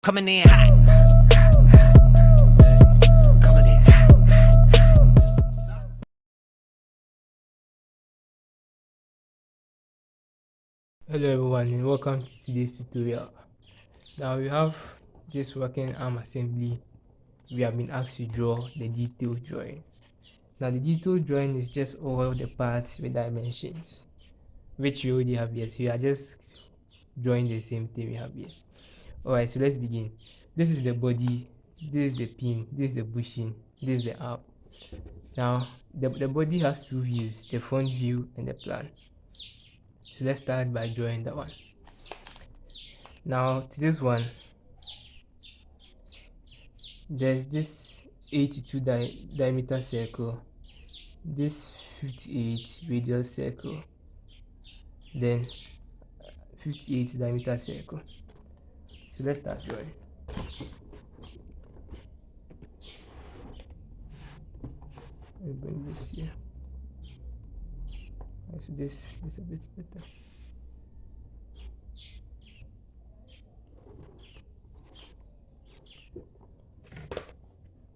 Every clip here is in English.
Coming in hot. Coming in hot. Hello everyone and welcome to today's tutorial. Now we have this working arm assembly. We have been asked to draw the detailed drawing. Now the detailed drawing is just all the parts with dimensions, which we already have here. So we are just drawing the same thing we have here. Alright, so let's begin. This is the body, this is the pin, this is the bushing, this is the arm. Now the body has two views, the front view and the plan. So let's start by drawing that one. Now to this one, there's this 82 diameter circle, this 58 radius circle, then 58 diameter circle. So let's start drawing. Let me bring this here. So this is a bit better.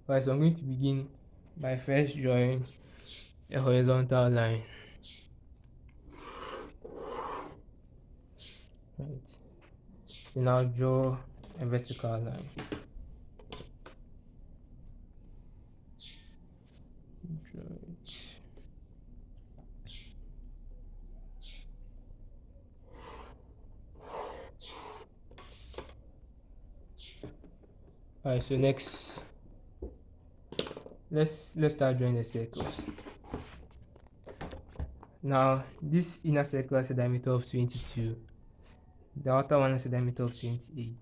Alright, so I'm going to begin by first drawing a horizontal line. Right. Then I'll draw a vertical line. Draw it. Alright, so next let's start drawing the circles. Now this inner circle has a diameter of 22, the outer one has a diameter of 28,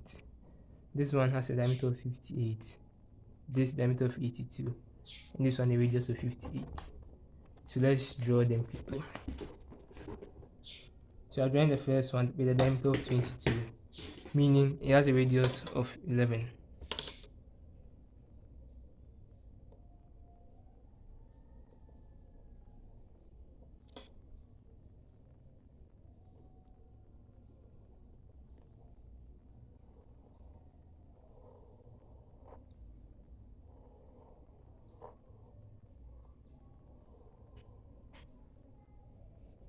this one has a diameter of 58, this diameter of 82, and this one a radius of 58. So let's draw them quickly. So I'm drawing the first one with a diameter of 22, meaning it has a radius of 11.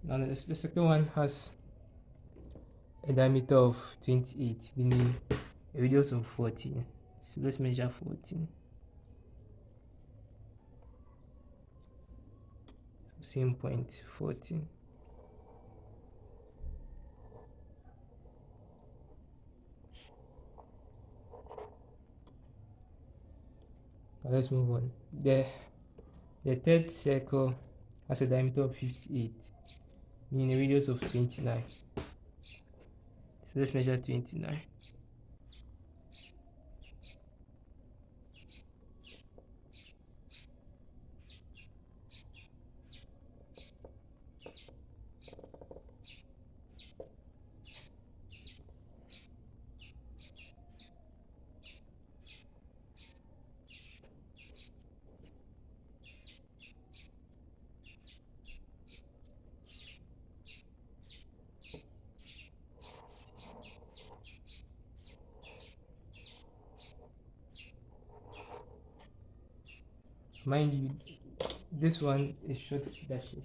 Now the second one has a diameter of 28, meaning a radius of 14. So let's measure 14. Same point, 14. Now let's move on. The third circle has a diameter of 58, meaning a radius of 29. So let's measure 29. Mind you, this one is short dashes.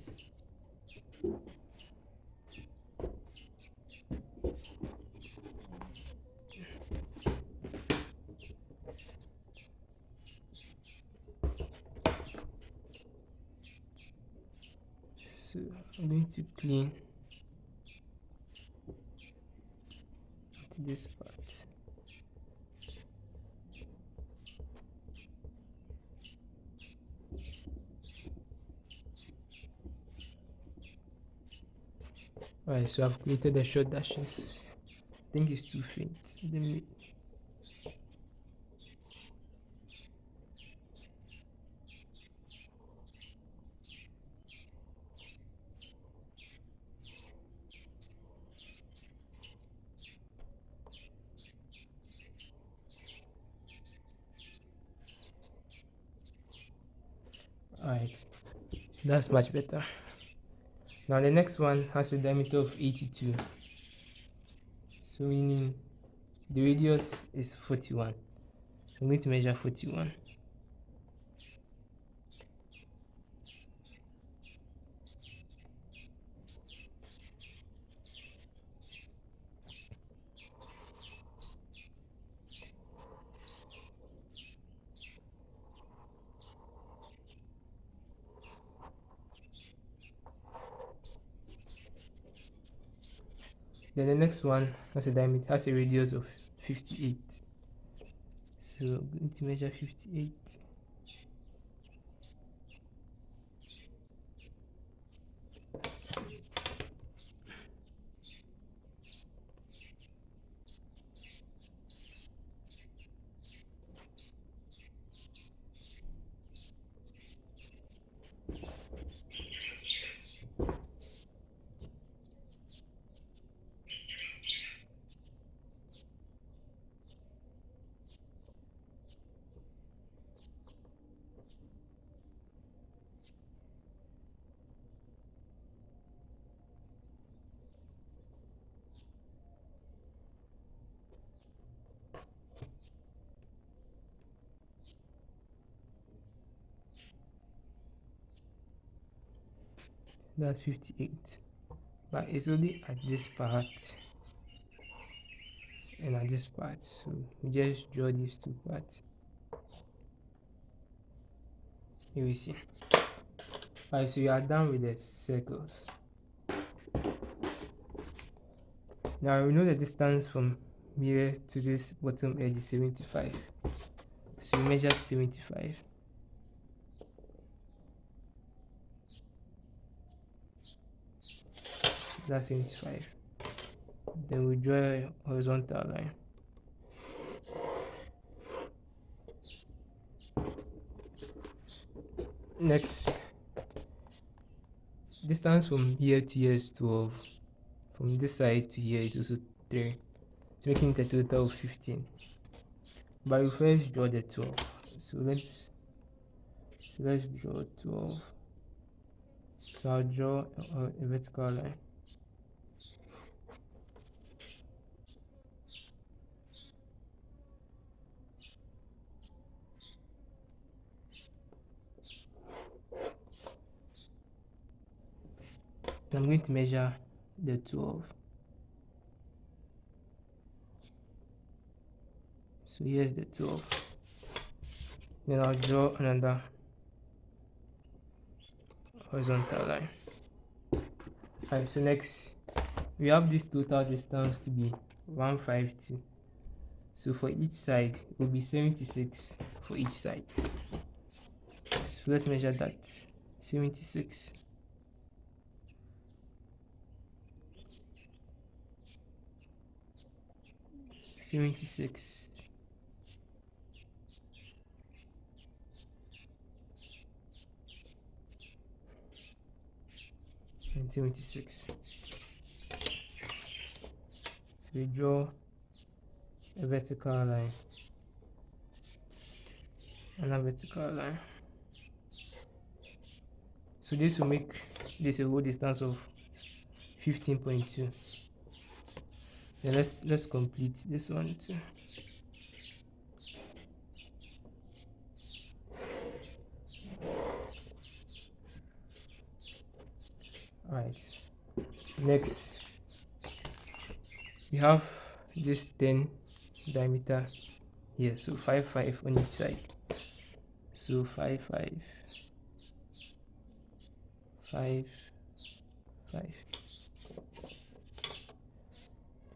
So I'm going to clean to this part. Alright, so I've created the short dashes. I think it's too faint. Let me Alright, that's much better. Now the next one has a diameter of 82, so meaning the radius is 41. I'm going to measure 41. Then the next one has a diameter, has a radius of 58. So I'm going to measure 58. That's 58. But it's only at this part and at this part. So we just draw these two parts. Here we see. Alright, so you are done with the circles. Now we know the distance from here to this bottom edge is 75. So we measure 75. That's 75. Then we draw a horizontal line. Next, distance from here to here is 12. From this side to here is also 3. So making it a total of 15. But we first draw the 12. So let's draw 12. So I'll draw a vertical line. I'm going to measure the 12. So here's the 12. Then I'll draw another horizontal line. Alright, so next we have this total distance to be 152. So for each side it will be 76 for each side. So let's measure that. 76. And 76. So we draw a vertical line and a vertical line. So this will make this a whole distance of 15.2. Then let's complete this one too. Alright, next we have this 10 diameter here, so 5 on each side. So 5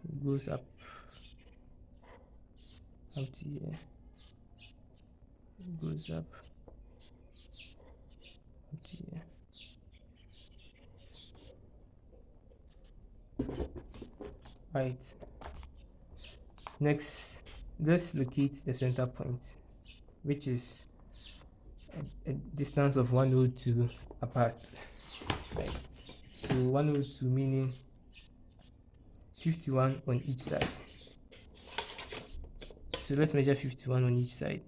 it goes up to here, it goes up to here. Right, next let's locate the center point, which is a distance of 102 apart. Right, so 102 meaning 51 on each side. So let's measure 51 on each side.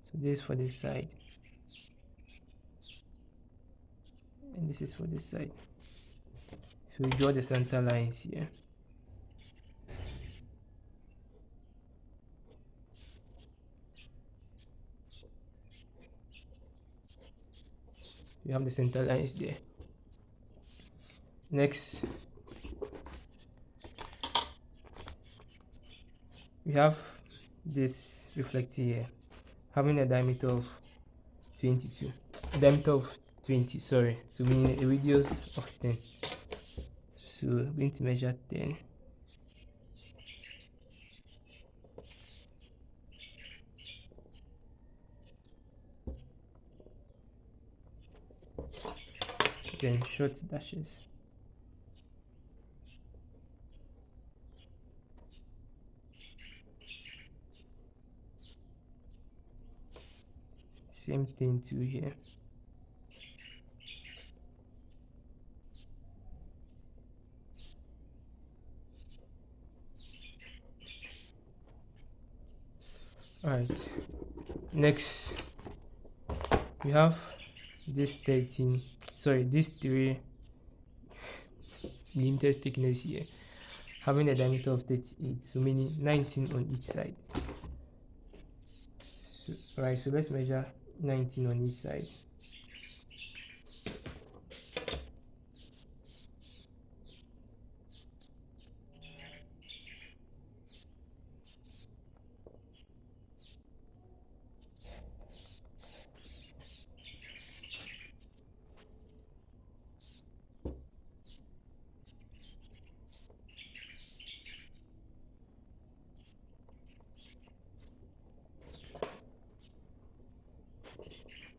So this is for this side and this is for this side. So we draw the center lines here. We have the center lines there. Next, we have this reflector here, having a diameter of 22, diameter of 20, sorry, so meaning a radius of 10. So we're going to measure 10. Then short dashes. Same thing to here. Alright, next we have this 13, sorry, this 3 millimeters thickness here, having a diameter of 38, so meaning 19 on each side. So right, so let's measure 19 on each side.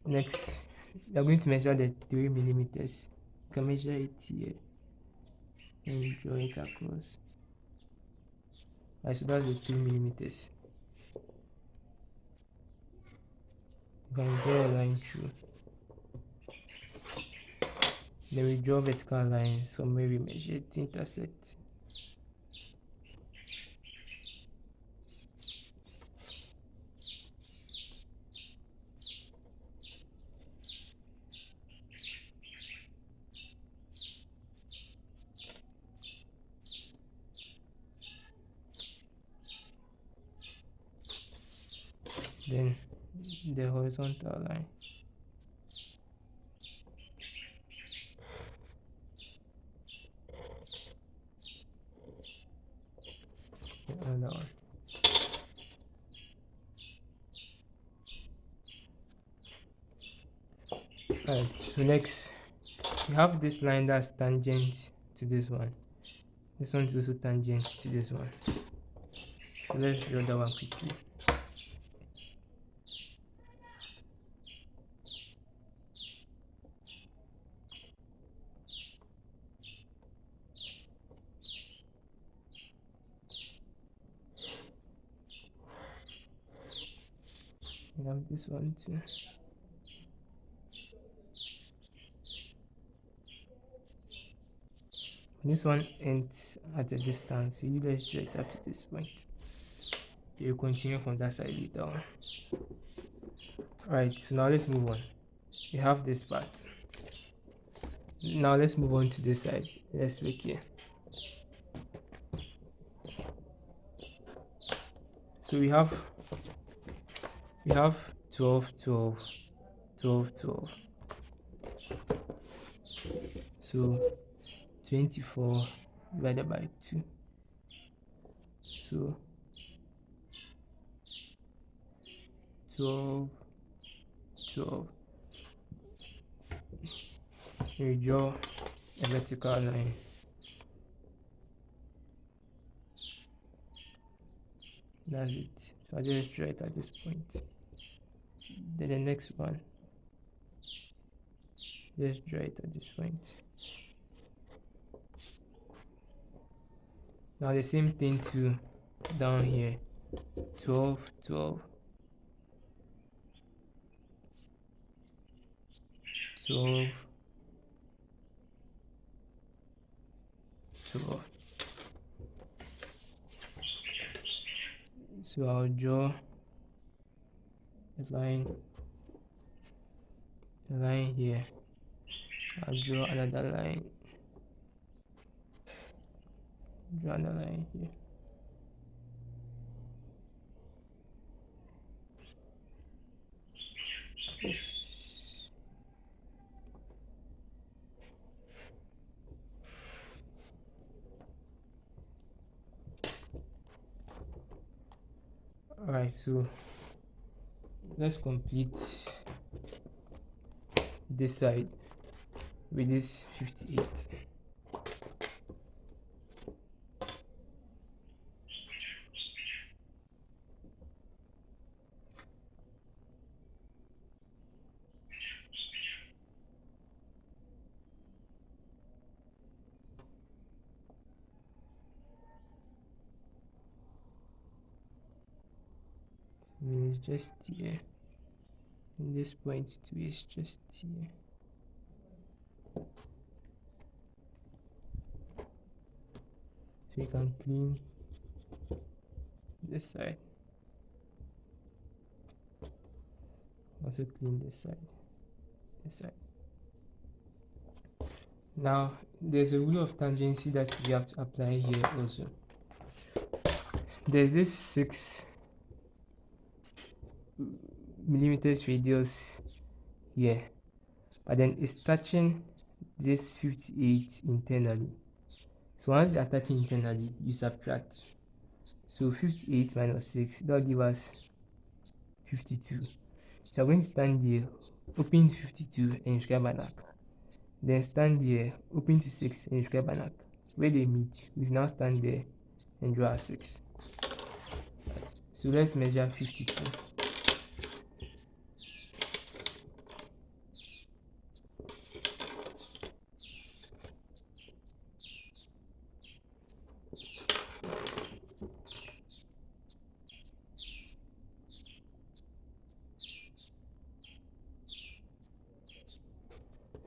Next, we are going to measure the 3 millimeters. You can measure it here and draw it across. Right, so that's the 3 millimeters. You can draw a line through. Then we draw vertical lines from where we measured to intersect. Then the horizontal line. Another one. Alright, so next we have this line that's tangent to this one. This one is also tangent to this one. So let's draw that one quickly. We have this one too. This one ends at a distance, so you let's draw it up to this point. You continue from that side later on. Alright, so now let's move on. We have this part. Now let's move on to this side. Let's look here. So we have 12, 12, 12, 12. So 24 divided by 2. So 12, 12. We draw a vertical line. That's it. So I just draw it at this point. Then the next one, just draw it at this point. Now the same thing to down here. 12, 12, 12, 12. So I'll draw a line here. I'll draw another line. Draw another line here. Alright, so let's complete this side with this 58. I mean, it's just here. And this point too is just here. So you can clean this side. Also clean this side. This side. Now there's a rule of tangency that we have to apply here also. There's this 6 millimeters radius here, but then it's touching this 58 internally. So once they're touching internally, you subtract. So 58 minus 6, that'll give us 52. So I'm going to stand here, open to 52 and you square by arc. Then stand here, open to 6 and you square by arc. Where they meet, we now stand there and draw a 6. Right. So let's measure 52.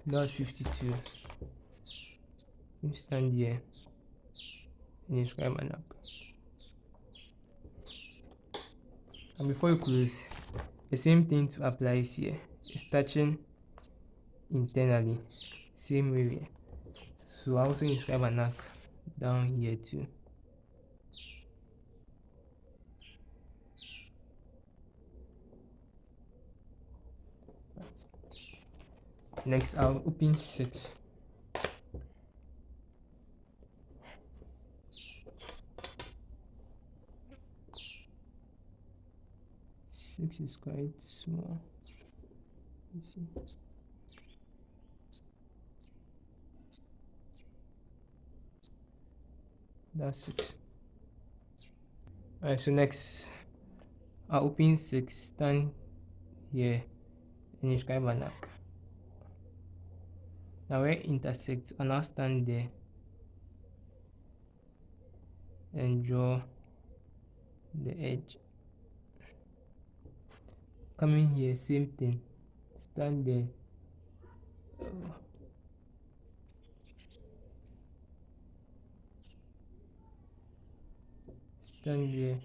That's 52. You stand here and you square my arc. And before you close, the same thing to applies here. It's touching internally, same way. So I also inscribe an arc down here too. Right. Next, I'll open 6. Six is quite small. You see. That's 6. Alright, so next I'll open 6, stand here and inscribe an arc. Now where it intersects, I'll now stand there and draw the edge. Coming here, same thing, stand there. Stand there,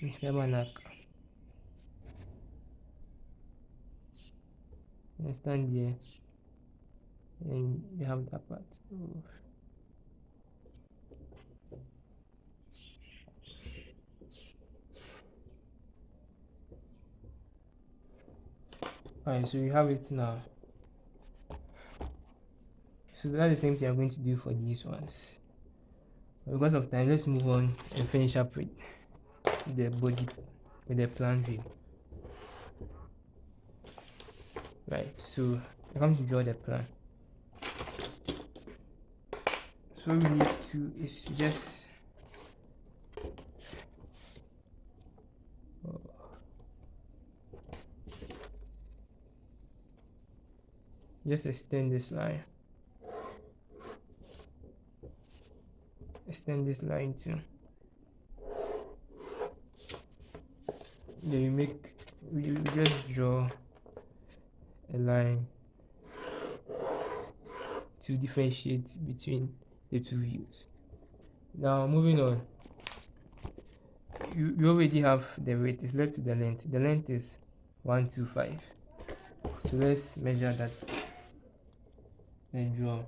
inscribe an arc. And stand here and you have that part. Alright, so you have it now. So that's the same thing I'm going to do for these ones. But because of time, let's move on and finish up with the body, with the plan view. Right, so I come to draw the plan. So we need to is just extend this line. Extend this line too. Then we just draw a line to differentiate between the two views. Now moving on, you already have the weight, it's left to the length. The length is 125. So let's measure that and draw.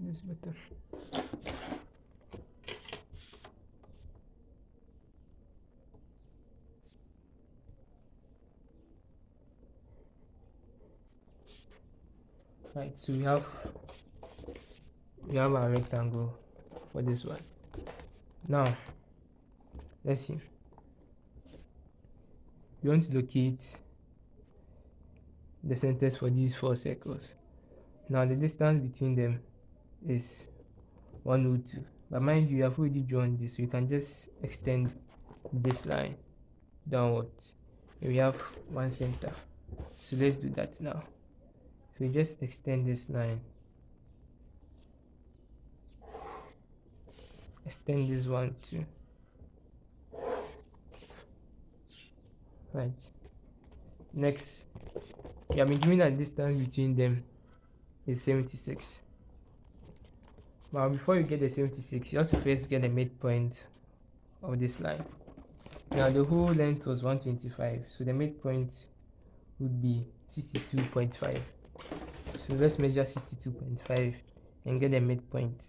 this better. Right, so we have our rectangle for this one. Now let's see. We want to locate the centers for these 4 circles. Now the distance between them is 102, but mind you, you have already drawn this, so you can just extend this line downwards. We have one center, so let's do that now. So we just extend this line, extend this one too. Right, next we have been given that the distance between them is 76, but before you get the 76, you have to first get the midpoint of this line. Now the whole length was 125, so the midpoint would be 62.5. So let's measure 62.5 and get the midpoint.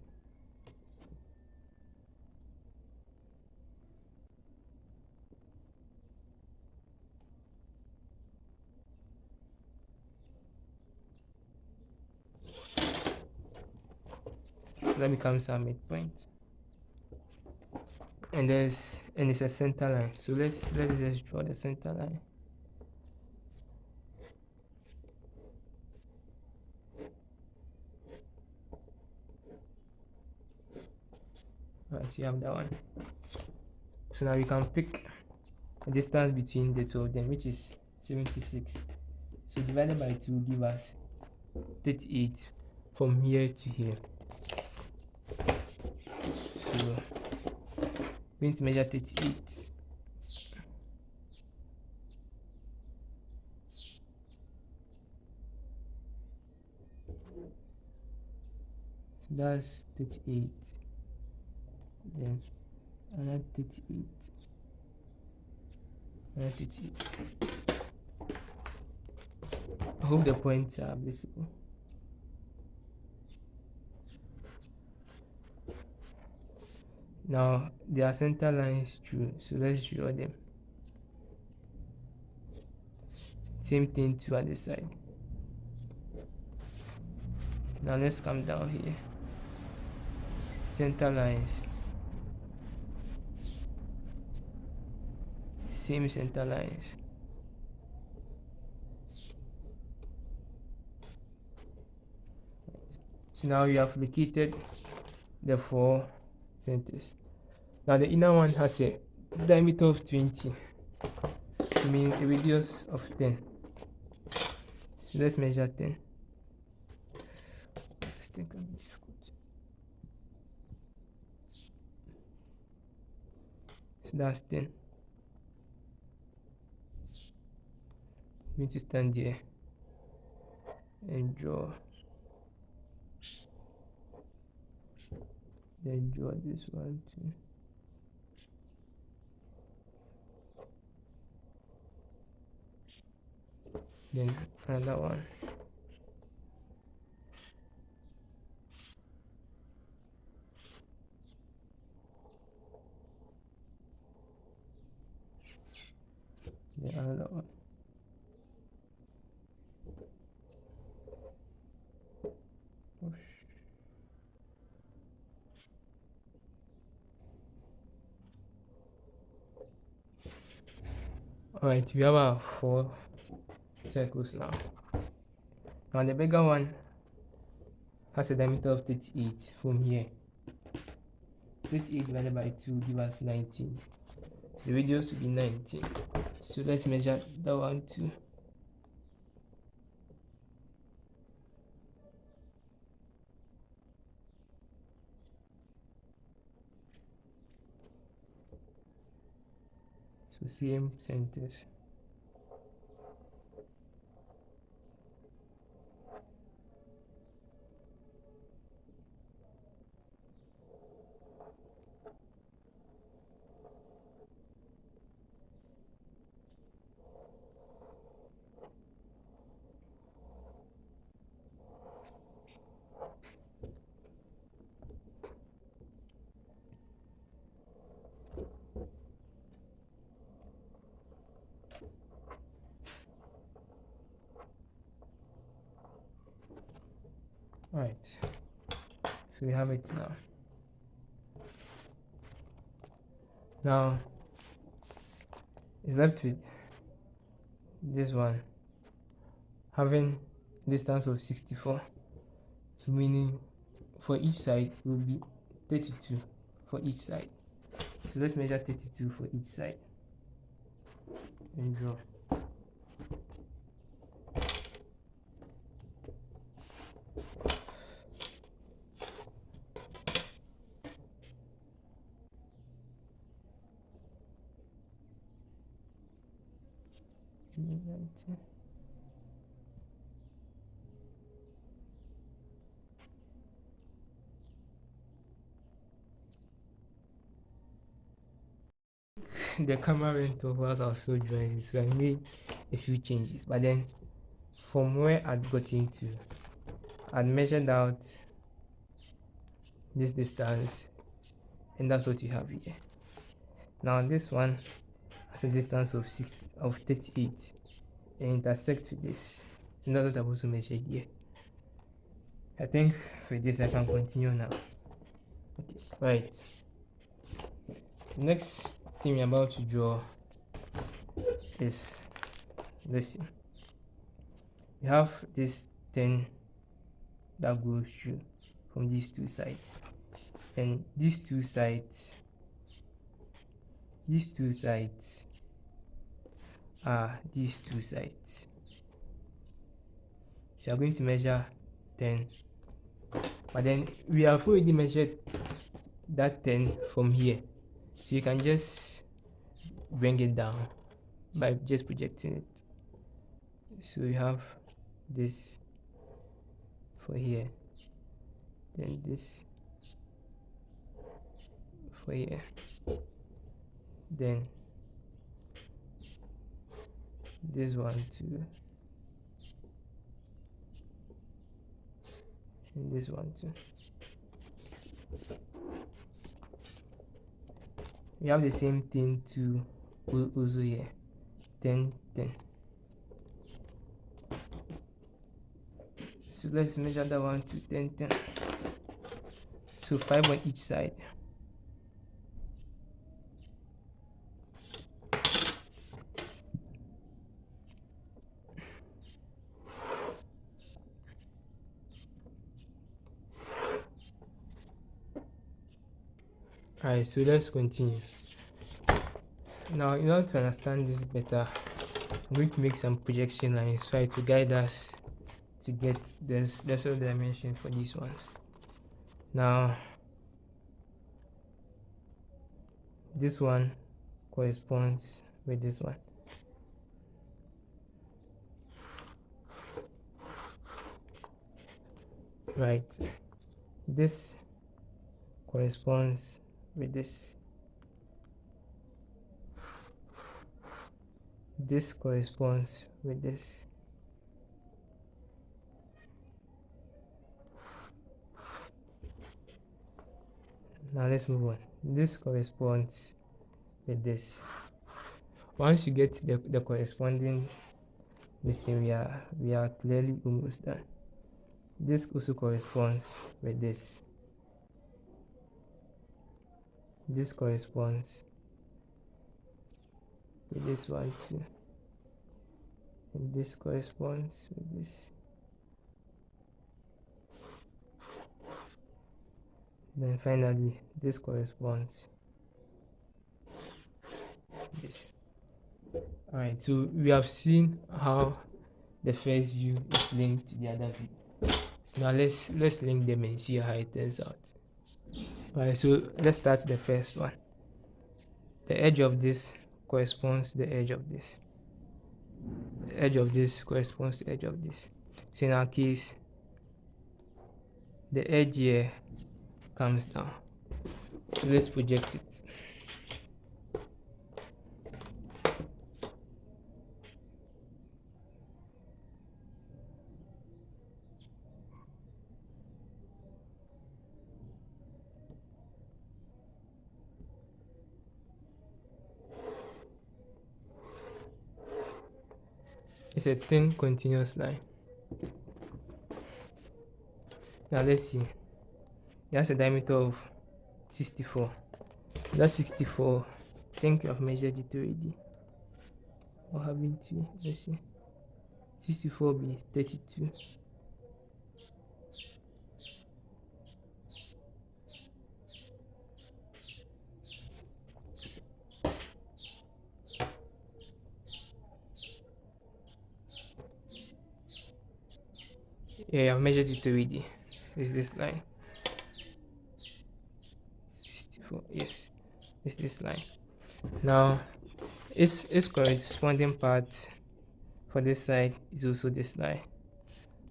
So that becomes our midpoint. And it's a center line. So let's just draw the center line. Right, you have that one. So now we can pick the distance between the two of them, which is 76. So divided by 2 give us 38 from here to here. So we're going to measure 38. So that's 38. Then another 38. Another 38. I hope the points are visible. Now there are center lines through, so let's draw them. Same thing to other side. Now let's come down here. Center lines. Same center lines. So now you have located the 4 centers. Now the inner one has a diameter of 20, meaning a radius of 10. So let's measure 10. So that's 10. I'm going to stand here and draw. Then draw this one too. Then another one. Then another one. Alright, we have our 4 circles now. Now the bigger one has a diameter of 38 from here. 38 divided by 2 give us 19. So the radius will be 19. So let's measure that one too. So same centers. Right, so we have it now. Now it's left with this one having distance of 64, so meaning for each side will be 32 for each side. So let's measure 32 for each side and draw. Right. The camera went off whilst I was still drawing, so I made a few changes. But then, from where I'd gotten to, I'd measured out this distance, and that's what you have here. Now this one has a distance of 38, and intersects with this. So that's what I've also measured here. I think with this I can continue now. Okay, right. The next thing we're about to draw is this. You have this 10 that goes through from these two sides, and these two sides are these two sides. So you're going to measure 10, but then we have already measured that 10 from here, so you can just bring it down by just projecting it. So you have this for here, then this for here, then this one too, and this one too. We have the same thing to also here, 10 10. So let's measure that one to 10 10. So 5 on each side. Alright, so let's continue. Now, in order to understand this better, I'm going to make some projection lines so to guide us to get the sort of dimension for these ones. Now, this one corresponds with this one. Right, this corresponds with this. This corresponds with this. Now let's move on. This corresponds with this. Once you get the corresponding listing, we are clearly almost done. This also corresponds with this. This corresponds with this one too, and this corresponds with this. Then finally this corresponds with this. Alright, so we have seen how the first view is linked to the other view. So now let's link them and see how it turns out. Alright, so let's start the first one. The edge of this corresponds to the edge of this. The edge of this corresponds to the edge of this. So in our case, the edge here comes down. So let's project it. It's a thin continuous line. Now let's see. It has a diameter of 64. That's 64. I think I've measured it already. Or haven't you? Let's see. 64 be 32. Yeah, I've measured it already. It's this line. 64. Yes, it's this line. Now, its corresponding part for this side is also this line.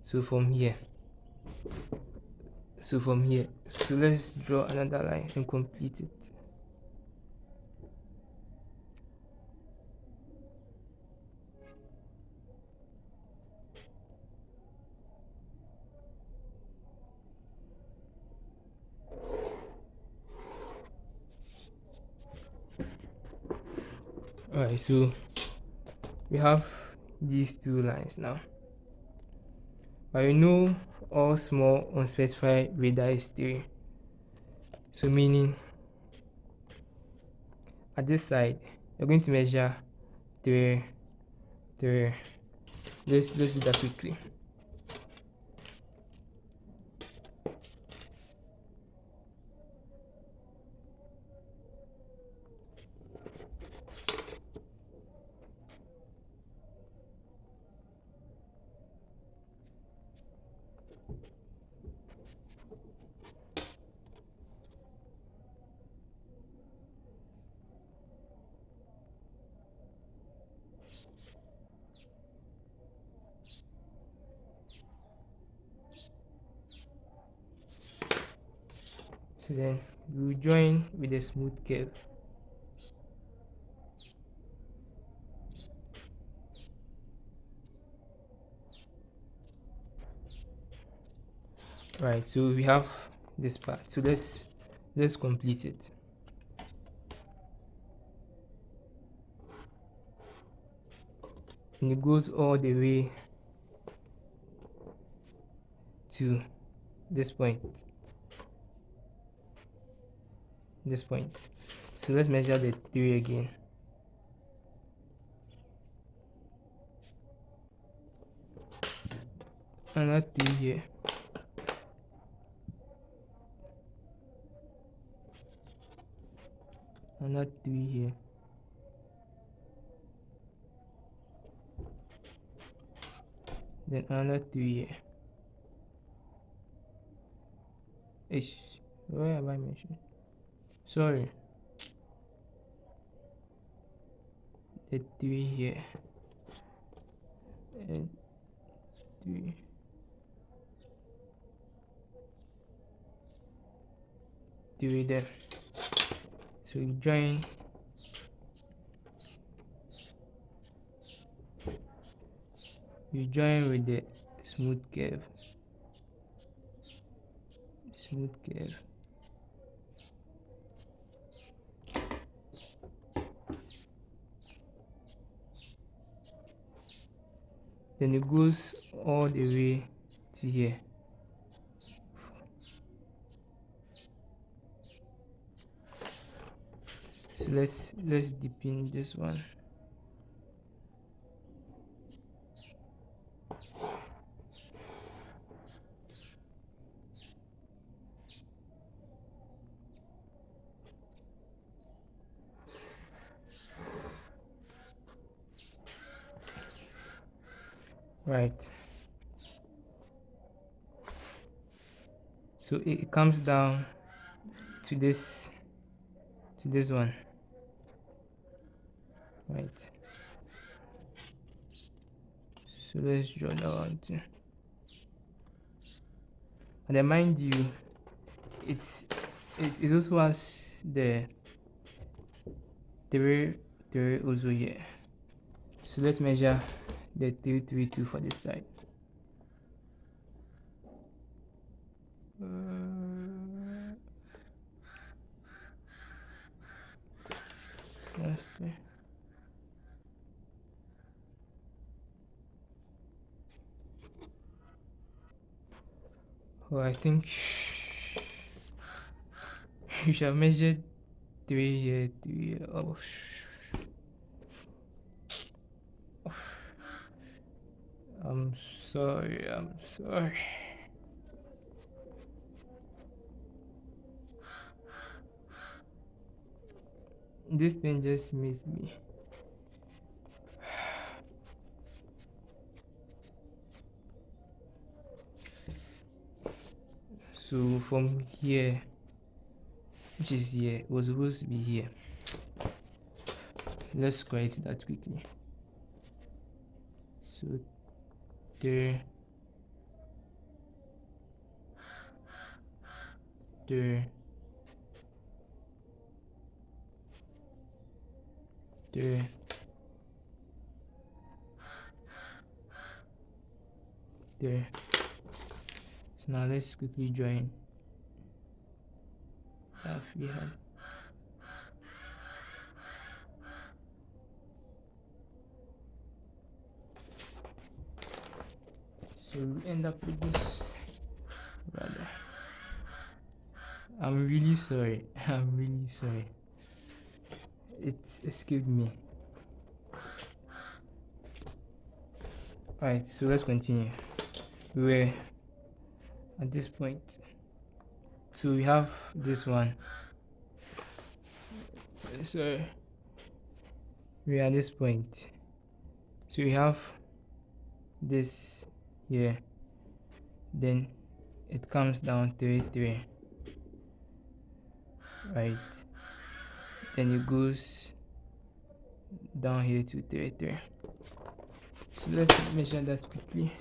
So from here, so let's draw another line and complete it. Alright, so we have these two lines now. But we know all small unspecified radii is 3. So meaning at this side you're going to measure 3, 3. Let's do that quickly. So then we will join with a smooth curve. Right, so we have this part. So let's complete it. And it goes all the way to this point. This point. So let's measure the 3 again. Another 3 here. Another 3 here. Then another 3 here. Ish. Where have I measured? Sorry. The 3 here. And 3. 3 there. So you join with the smooth curve. Smooth curve. Then it goes all the way to here. So let's deepen this one. Right. So it comes down to this one. Right. So let's draw that one too. And then mind you, it also has the three also here. So let's measure the 332 for this side. That's the Oh, I think you should have measured 3 here, 3 here. Oh, I'm sorry, I'm sorry. This thing just missed me. So from here, which is here, it was supposed to be here. Let's correct that quickly. So there, there, there, there. So now let's quickly join that we had. So we end up with this rather. I'm really sorry. I'm really sorry. It's escaped me. Alright, so let's continue. We're at this point. So we have this one. So we are at this point. So we have this here. Then it comes down 3 3. Right. Then it goes down here to 3 3. So let's measure that quickly.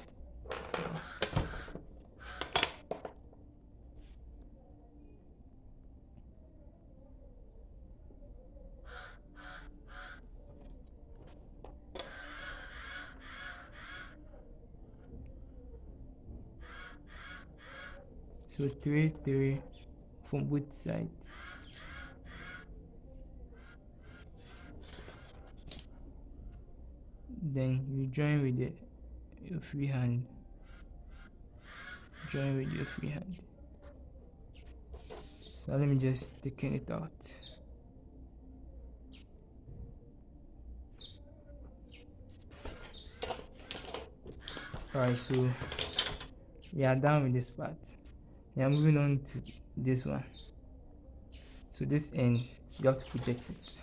So 3 3 from both sides. Then you join with your free hand. Join with your free hand. So let me just take it out. Alright, so we are done with this part. We are moving on to this one. So this end, you have to project it.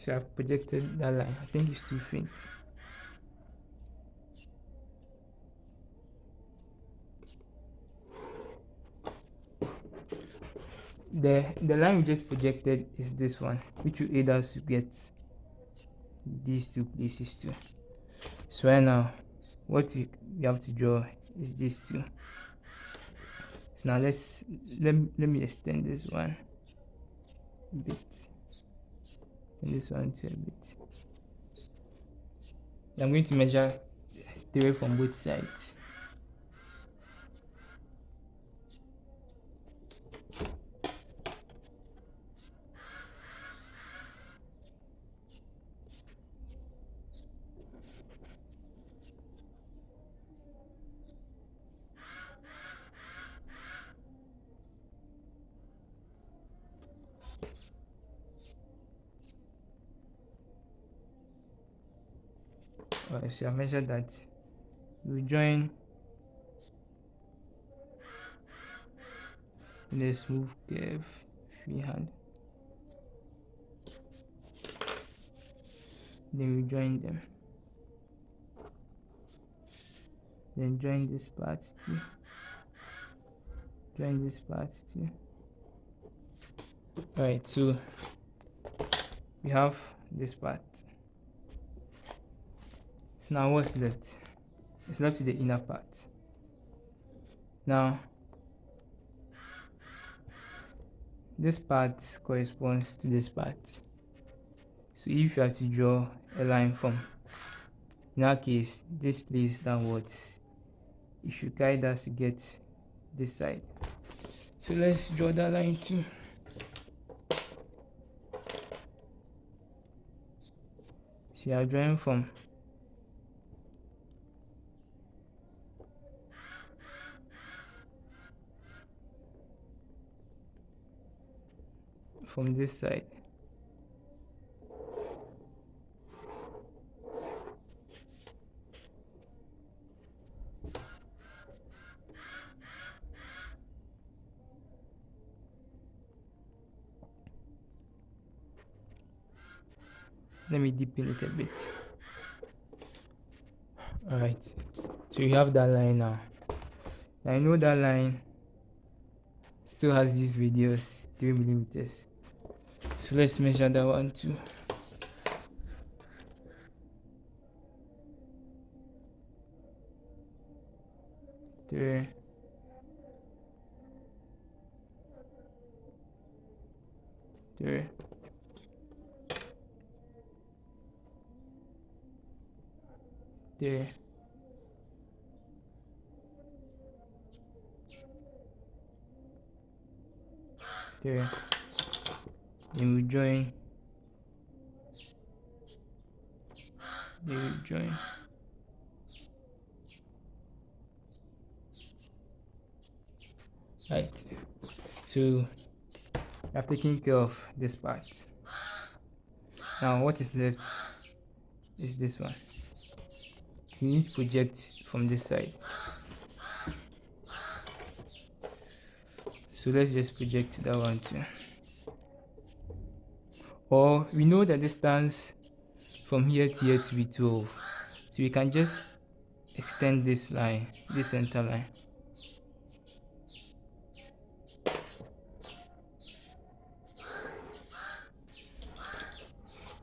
So I've projected that line. I think it's too faint. The line we just projected is this one, which will aid us to get these two places too. So right now, what we have to draw is these two. So now let me extend this one a bit, and this one too a bit. I'm going to measure 3 from both sides. Alright, so I measured that. We join in a smooth curve, free hand. Then we join them. Then join this part too. Join this part too. Alright, so we have this part. So now what's left? It's left to the inner part. Now this part corresponds to this part. So if you have to draw a line from, in our case, this place downwards, you should guide us to get this side. So let's draw that line too. So you are drawing from this side. Let me deepen it a bit. Alright, so you have that line now. I know that line still has this radius 3 millimeters. So let's measure that one too. There. There. There. There. Then we join. Then we join. Right. So I've taken care of this part. Now what is left is this one. So you need to project from this side. So let's just project that one too. Or we know the distance from here to here to be 12. So we can just extend this line, this center line.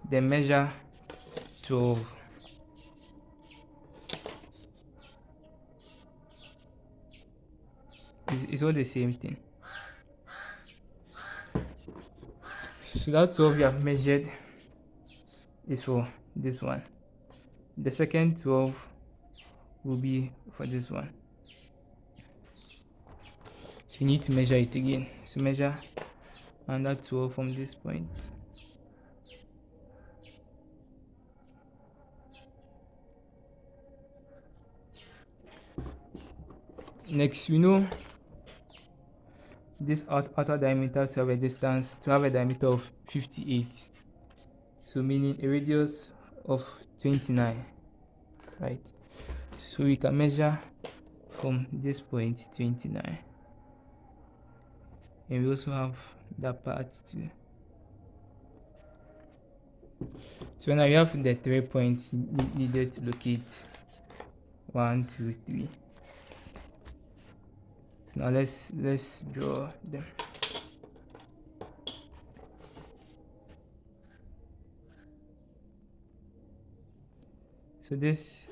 Then measure 12. It's all the same thing. So that 12 you have measured is for this one. The second 12 will be for this one. So you need to measure it again. So measure another 12 from this point. Next, we know this outer diameter to have a distance, to have a diameter of 58. So meaning a radius of 29, right? So we can measure from this point 29. And we also have that part too. So now you have the 3 points needed to locate 1, 2, 3. So now let's draw them. So this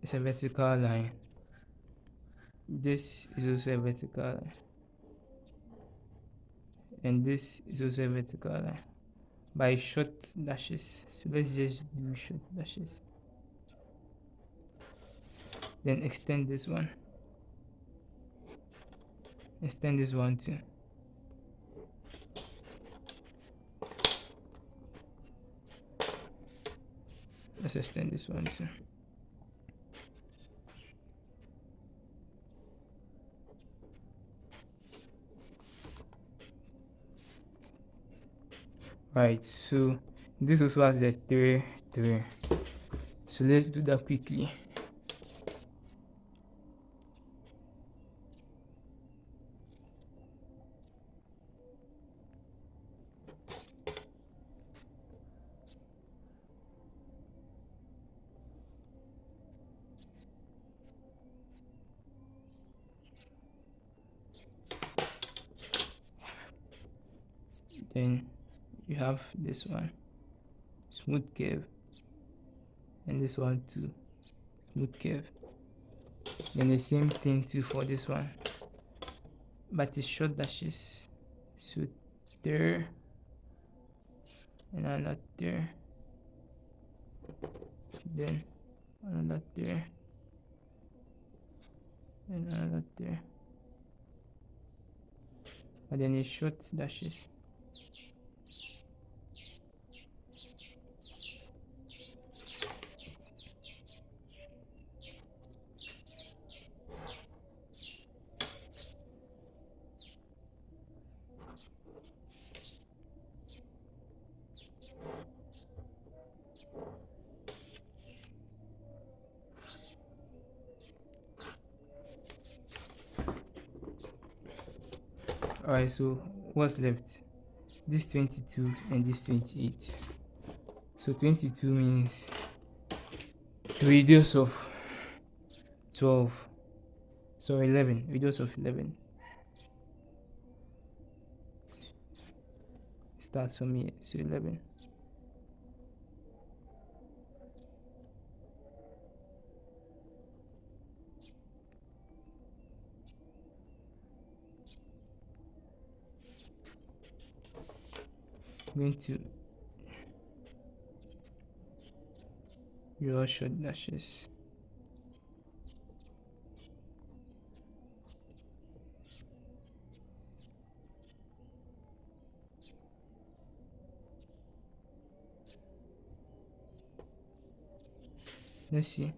is a vertical line. This is also a vertical line. And this is also a vertical line by short dashes. So let's just do short dashes. Then extend this one. Extend this one too. Let's extend this one too. Right, so this also has the 3, 3. So let's do that quickly. Then you have this one, smooth curve, and this one too, smooth curve. Then the same thing too for this one, but it's short dashes. So there, another there, then another there, and another there, and then a short dashes. Alright, so what's left? This 22 and this 28. So 22 means radius of 12. So 11, radius of 11 starts from here. So 11. I'm going to draw short dashes. Let's see.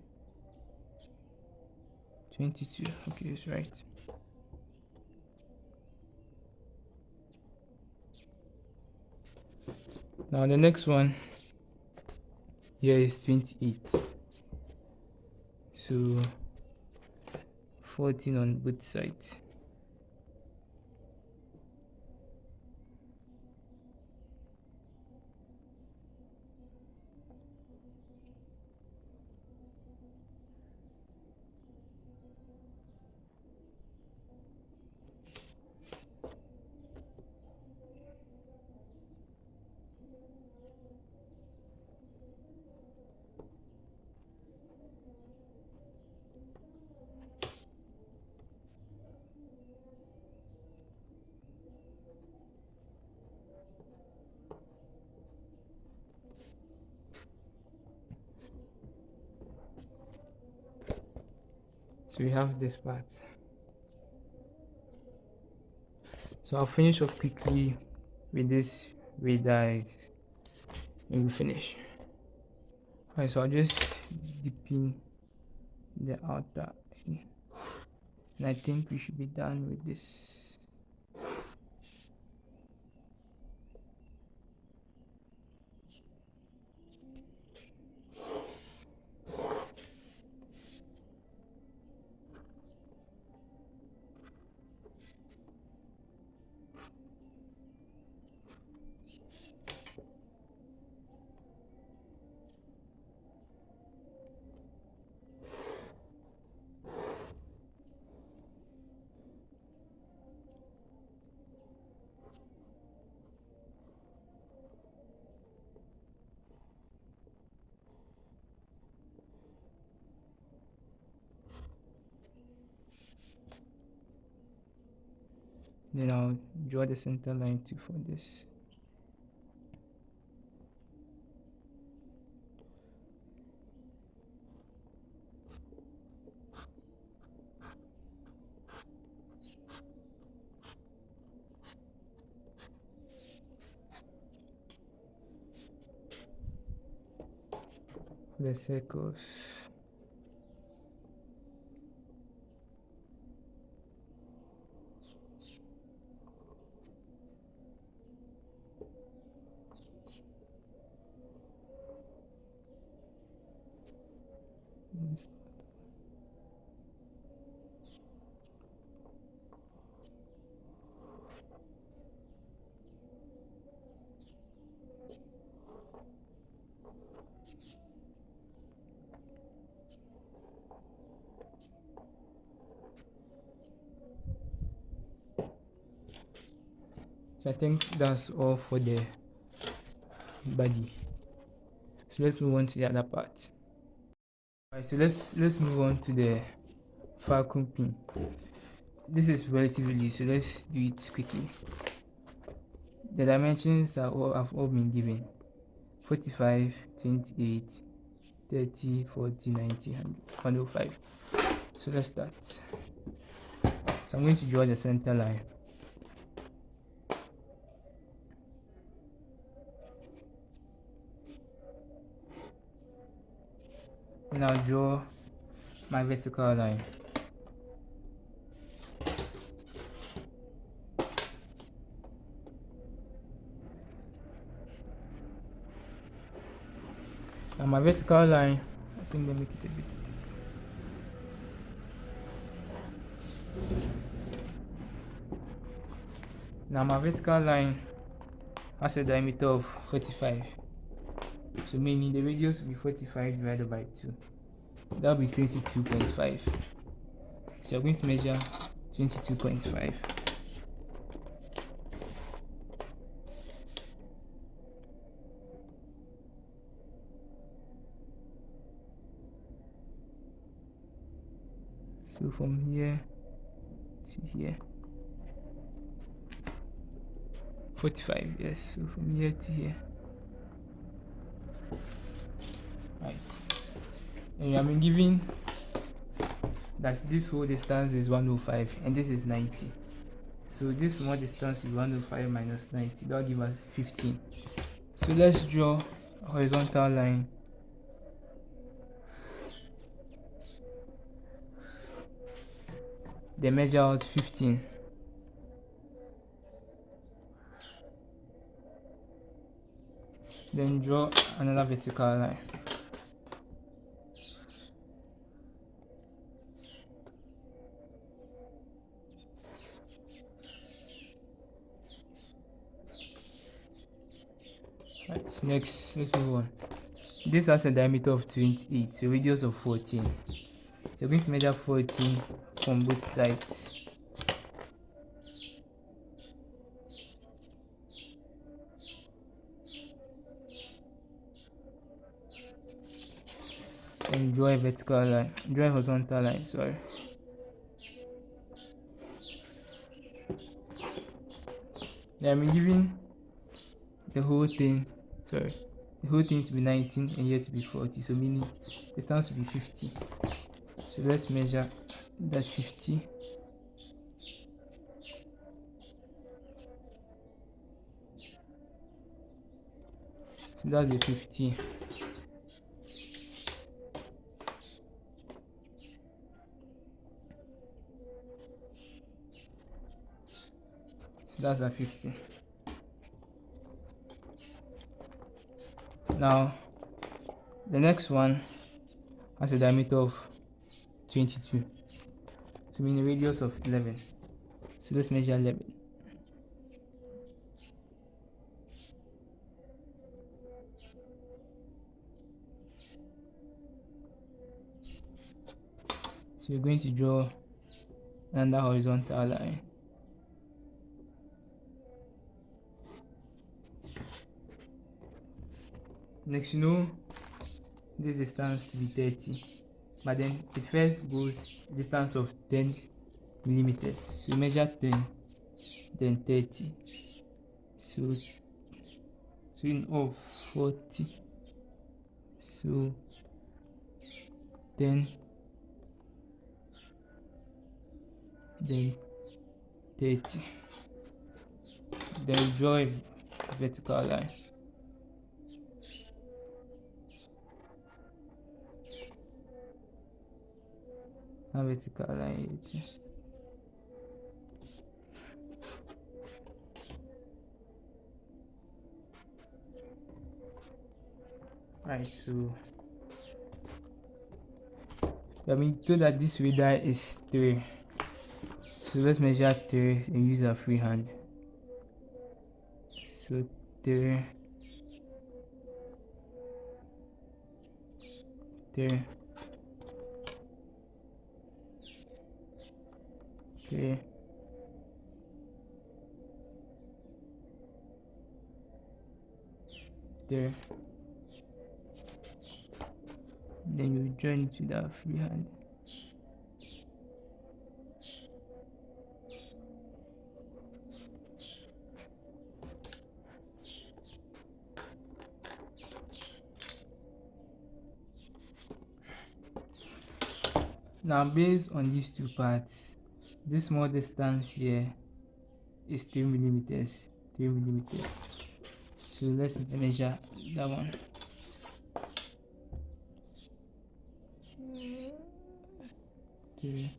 22. Okay, it's right. Now the next one here is 28. So 14 on both sides. So we have this part. So I'll finish off quickly with this radii and we finish. Alright, so I'll just deepen the outer end. And I think we should be done with this. Then I'll draw the center line too for this. The circles. So I think that's all for the body. So let's move on to the other part. Alright, so let's move on to the Falcon Pin. This is relatively loose, so let's do it quickly. The dimensions have all been given. 45, 28, 30, 40, 90, 105. So let's start. So I'm going to draw the center line. And I'll draw my vertical line. Now my vertical line, I think they make it a bit thick. Now my vertical line has a diameter of 45. So meaning the radius will be 45 divided by 2. That will be 22.5. So I'm going to measure 22.5. So from here to here, 45, yes. So from here to here, right. And I've been given that this whole distance is 105 and this is 90. So this small distance is 105 minus 90. That will give us 15. So let's draw a horizontal line. They measure out 15. Then draw another vertical line. Right, next, let's move on. This has a diameter of 28, so radius of 14. So we're going to measure 14 from both sides. And draw a vertical line, draw a horizontal line, sorry. Now I'm giving the whole thing to be 19 and here to be 40, so meaning distance to be 50. So let's measure that 50. So that's the 50. So that's a 50. Now the next one has a diameter of 22, so meaning a radius of 11. So let's measure 11. So we're going to draw another horizontal line. Next, you know this distance to be 30, but then it first goes distance of 10 millimeters. So measure 10, then 30. So in of 40. So 10, then 30. Then draw a vertical line. A vertical line here. Right, so we have been told that this radii is 3. So let's measure 3 and use our free hand. So 3, 3, 3, 3. Then you join it with that free hand. Now based on these two parts, this small distance here is 3 millimeters. 3 millimeters. So let's measure that one. Three.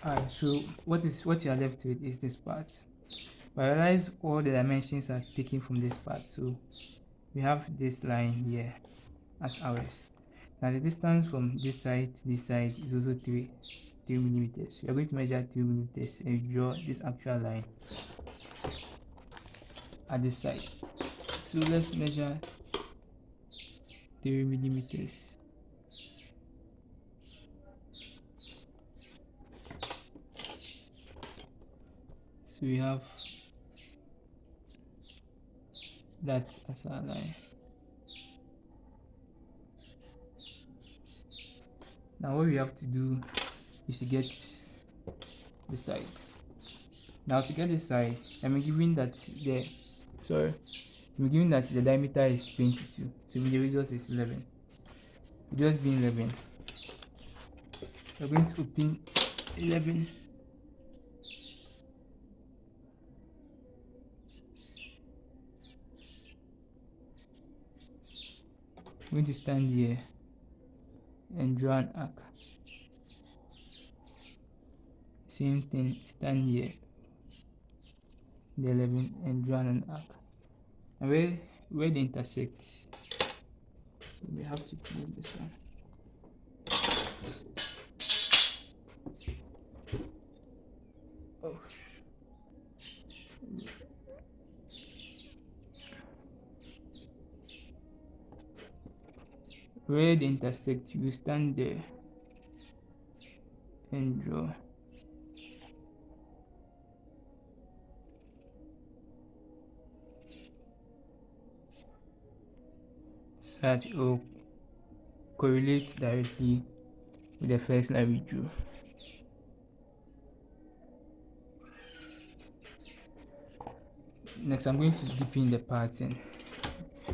Alright, so what you are left with is this part. But realize all the dimensions are taken from this part. So we have this line here as ours. Now the distance from this side to this side is also 3 millimeters. We are going to measure 3 millimeters and draw this actual line at this side. So let's measure 3 millimeters. So we have that as our line. Now what we have to do is to get this side. Now to get this side, I'm given that the diameter is 22, so the radius is 11. Radius being 11, we're going to open 11. I'm going to stand here and draw an arc. Same thing, stand here, the 11, and draw an arc. And where they intersect, we have to clean this one. Oh. Where they intersect, you stand there and draw. So that it will correlate directly with the first line we drew. Next, I'm going to deepen the pattern.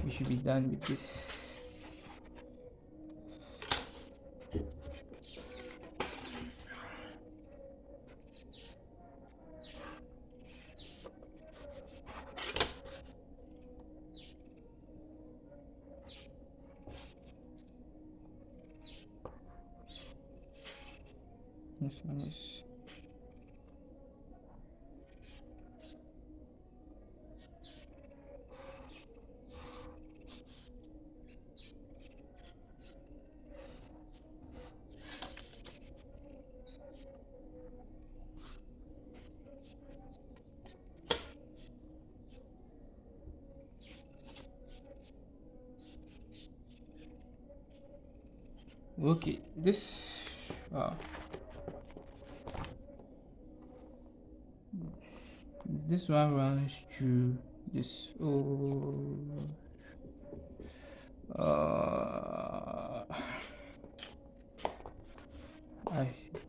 We should be done with this. This one is okay. This one runs through this.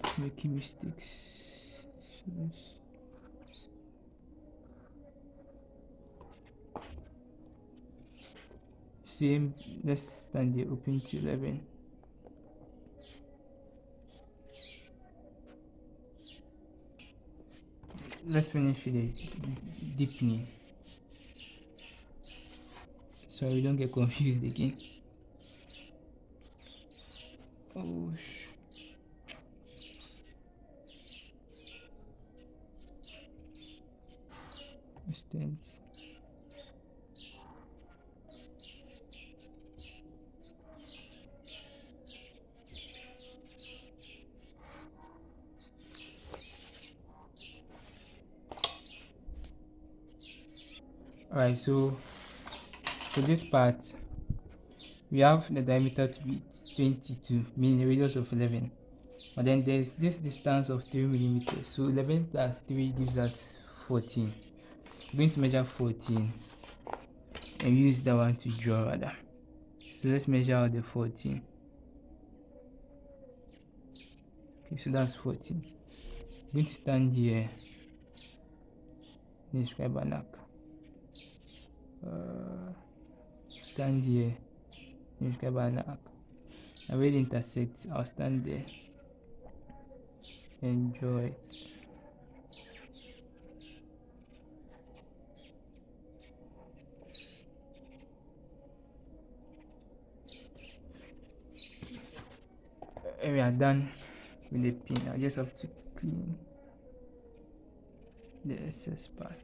It's making mistakes. Same. Let's stand there, open to 11. Let's finish with the deepening so we don't get confused again. Extend. Alright, so for this part we have the diameter to be 22, meaning a radius of 11, but then there's this distance of 3 millimeters, so 11 plus 3 gives us 14. I'm going to measure 14 and use that one to draw rather. So let's measure out the 14. Okay, so that's 14. I'm going to stand here and describe an arc. Stand here and describe an arc. And where it intersects, I'll stand there and draw it. And we are done with the pin. I just have to clean the excess part.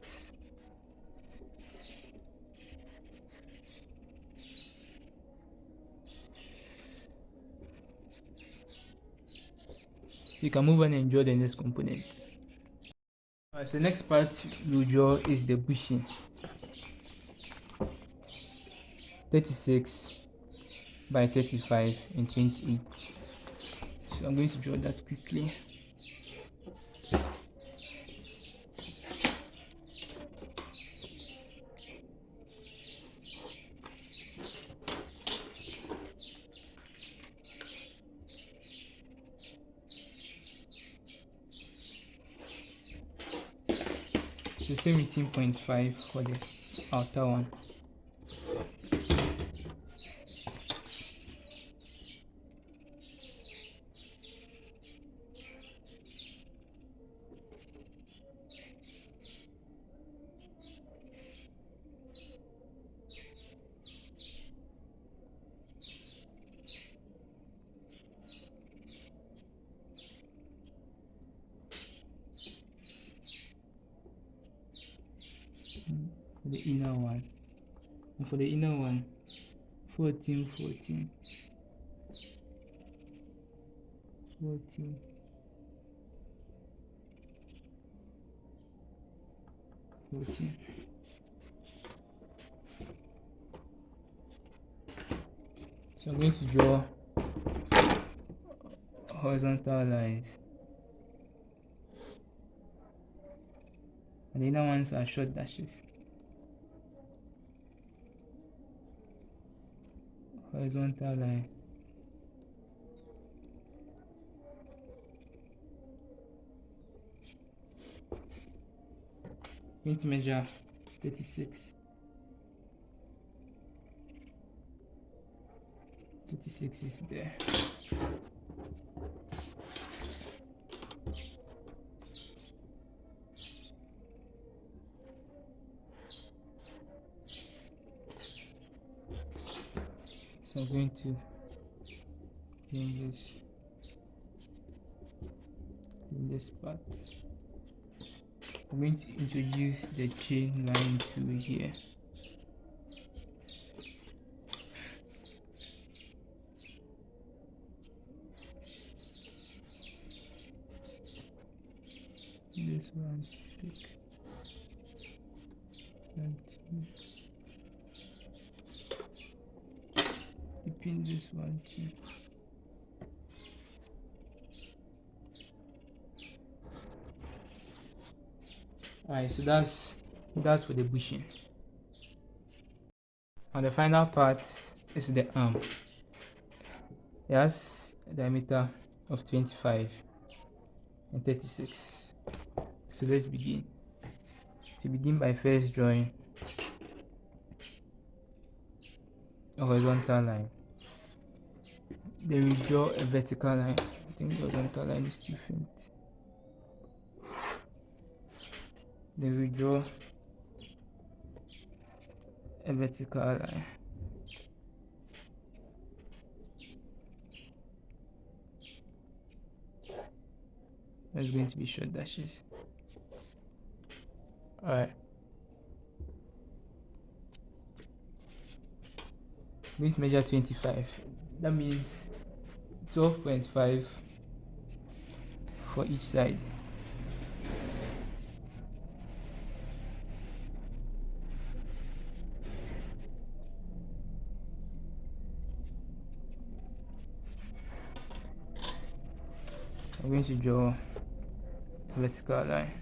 You can move on and draw the next component. Alright, so the next part we'll draw is the bushing. 36 by 35 and 28. So I'm going to draw that quickly. So same 18.5 for the outer one. For the inner one, and for the inner one, 14 14 14 14. So I'm going to draw horizontal lines, and the inner ones are short dashes. Horizontal line. I'm going to measure 36. 36 is there. So I'm going to change in this part. I'm going to introduce the chain line to here. This one, pick. 1, 2. Pin this one too. Alright, so that's for the bushing. And the final part is the arm. It has a diameter of 25 and 36. So let's begin. To begin by first drawing a horizontal line. Then we draw a vertical line. I think the horizontal line is too faint. Then we draw a vertical line. There's going to be short dashes. Alright. I'm going to measure 25. That means 12.5 for each side. I'm going to draw a vertical line.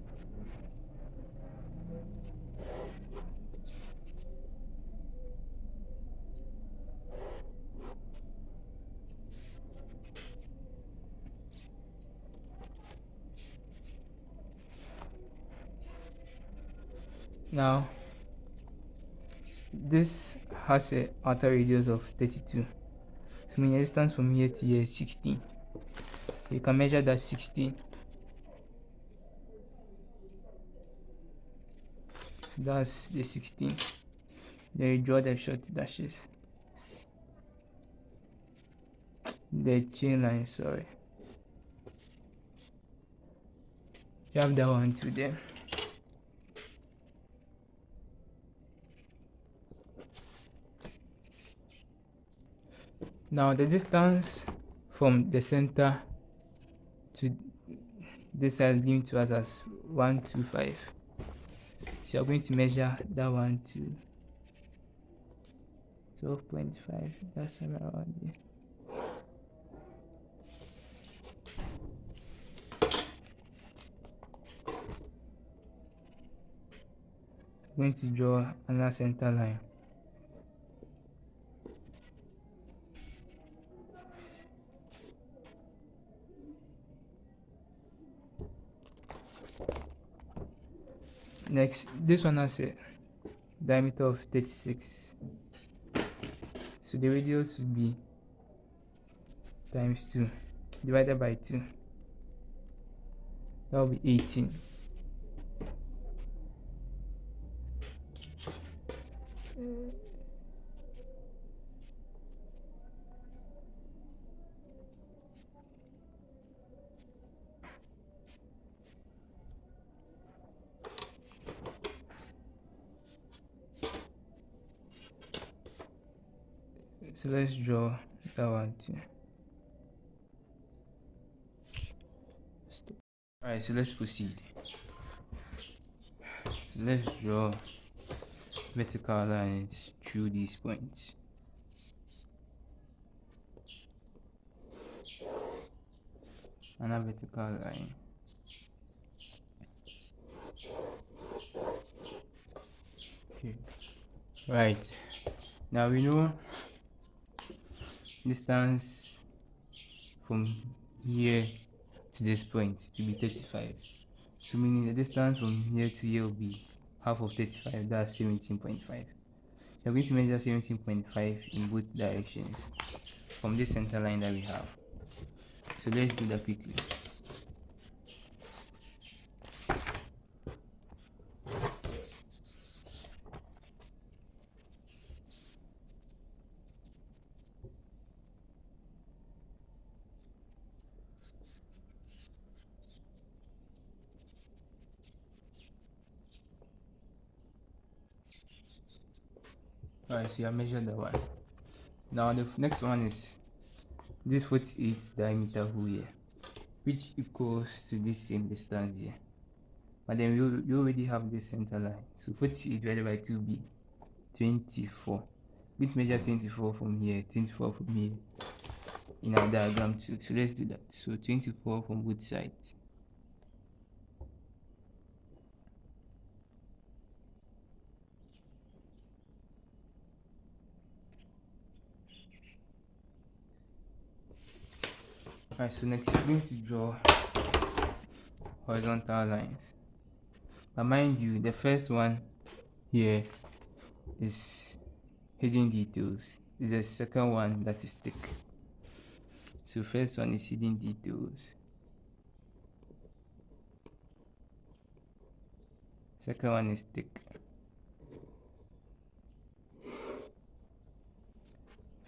Now this has a outer radius of 32, so meaning the distance from here to here is 16. You can measure that 16. That's the 16. Then you draw the short dashes, the chain line, sorry. You have that one too there. Now the distance from the center to this side is given to us as 125. So you're going to measure that one to 12.5. That's around here. I'm going to draw another center line. Next, this one has a diameter of 36. So the radius would be times 2 divided by 2. That will be 18. So let's draw that one too. Alright, so let's proceed. Let's draw vertical lines through these points. Another vertical line. Okay. Right. Now we know distance from here to this point to be 35. So meaning the distance from here to here will be half of 35, that's 17.5. You're going to measure 17.5 in both directions from this center line that we have. So let's do that quickly. Alright, so you have measured that one. Now the next one is this 48 diameter hole here, which equals to this same distance here. But then we already have this center line. So 48 divided by 2 be 24. We measure 24 from here, 24 from here in our diagram too. So let's do that. So 24 from both sides. Alright, so next you're going to draw horizontal lines. But mind you, the first one here is hidden details. Is the second one that is thick. So first one is hidden details. Second one is thick.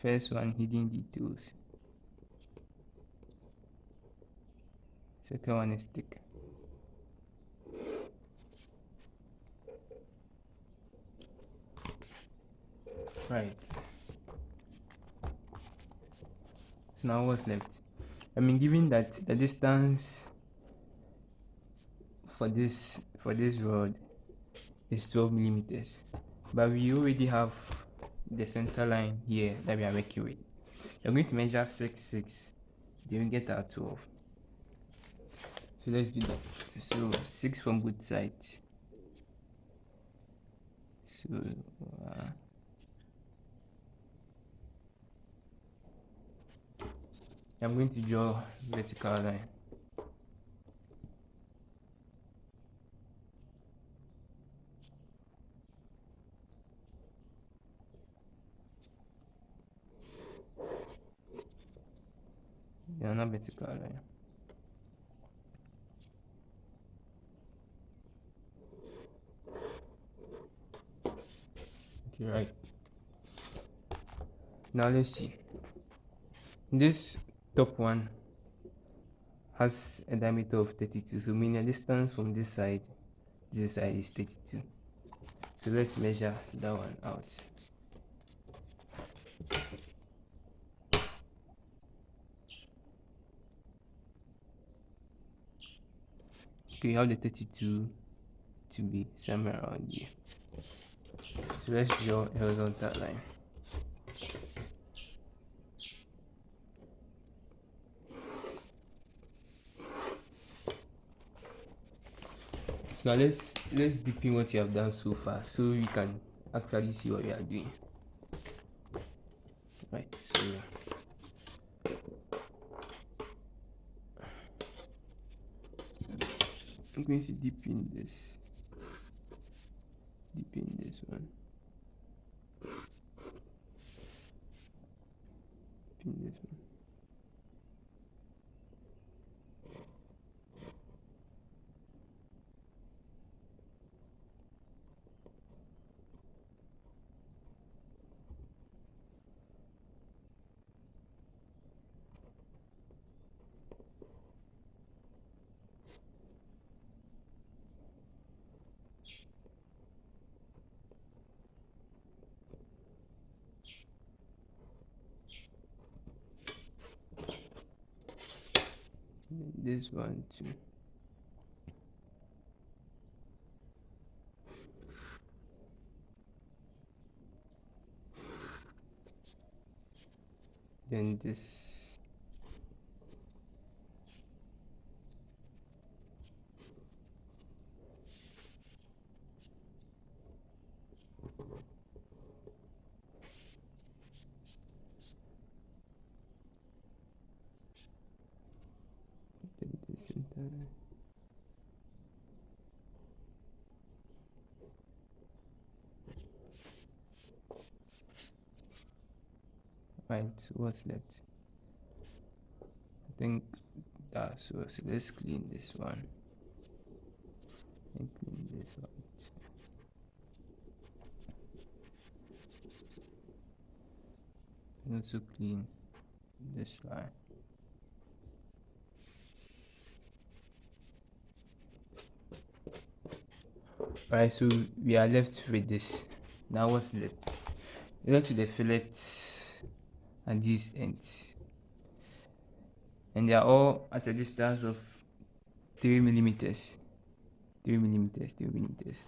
First one hidden details. Second one is thick. Right. So now what's left? I mean, given that the distance for this rod is 12 millimeters, but we already have the center line here that we are working with. You're going to measure 6, then we get our 12. So let's do that. So 6 from both sides. So I'm going to draw vertical line. Yeah, not vertical line. Okay, right. Now let's see. This top one has a diameter of 32, so meaning the distance from this side is 32. So let's measure that one out. Okay, you have the 32 to be somewhere around here. So let's draw a horizontal line. So now let's deepen what you have done so far so we can actually see what we are doing. Right, so I'm going to deepen this one, deepen this one. This one too. Then this. Then this entire. Right, so what's left? I think that, so let's clean this one and clean this one. And also clean this line. Right, so we are left with this. Now what's left? We're left with the fillet and these ends, and they are all at a distance of 3 millimeters. 3 millimeters, 3 millimeters.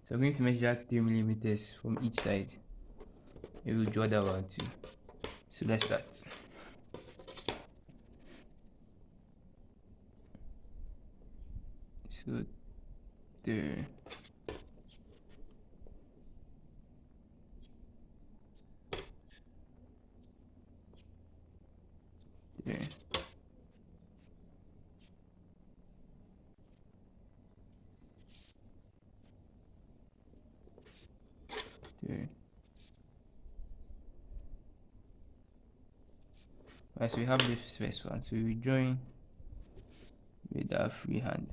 So I'm going to measure 3 millimeters from each side. We will draw that one too. So let's start. So there. There. There. Right, so we have this first one. So we join with our free hand.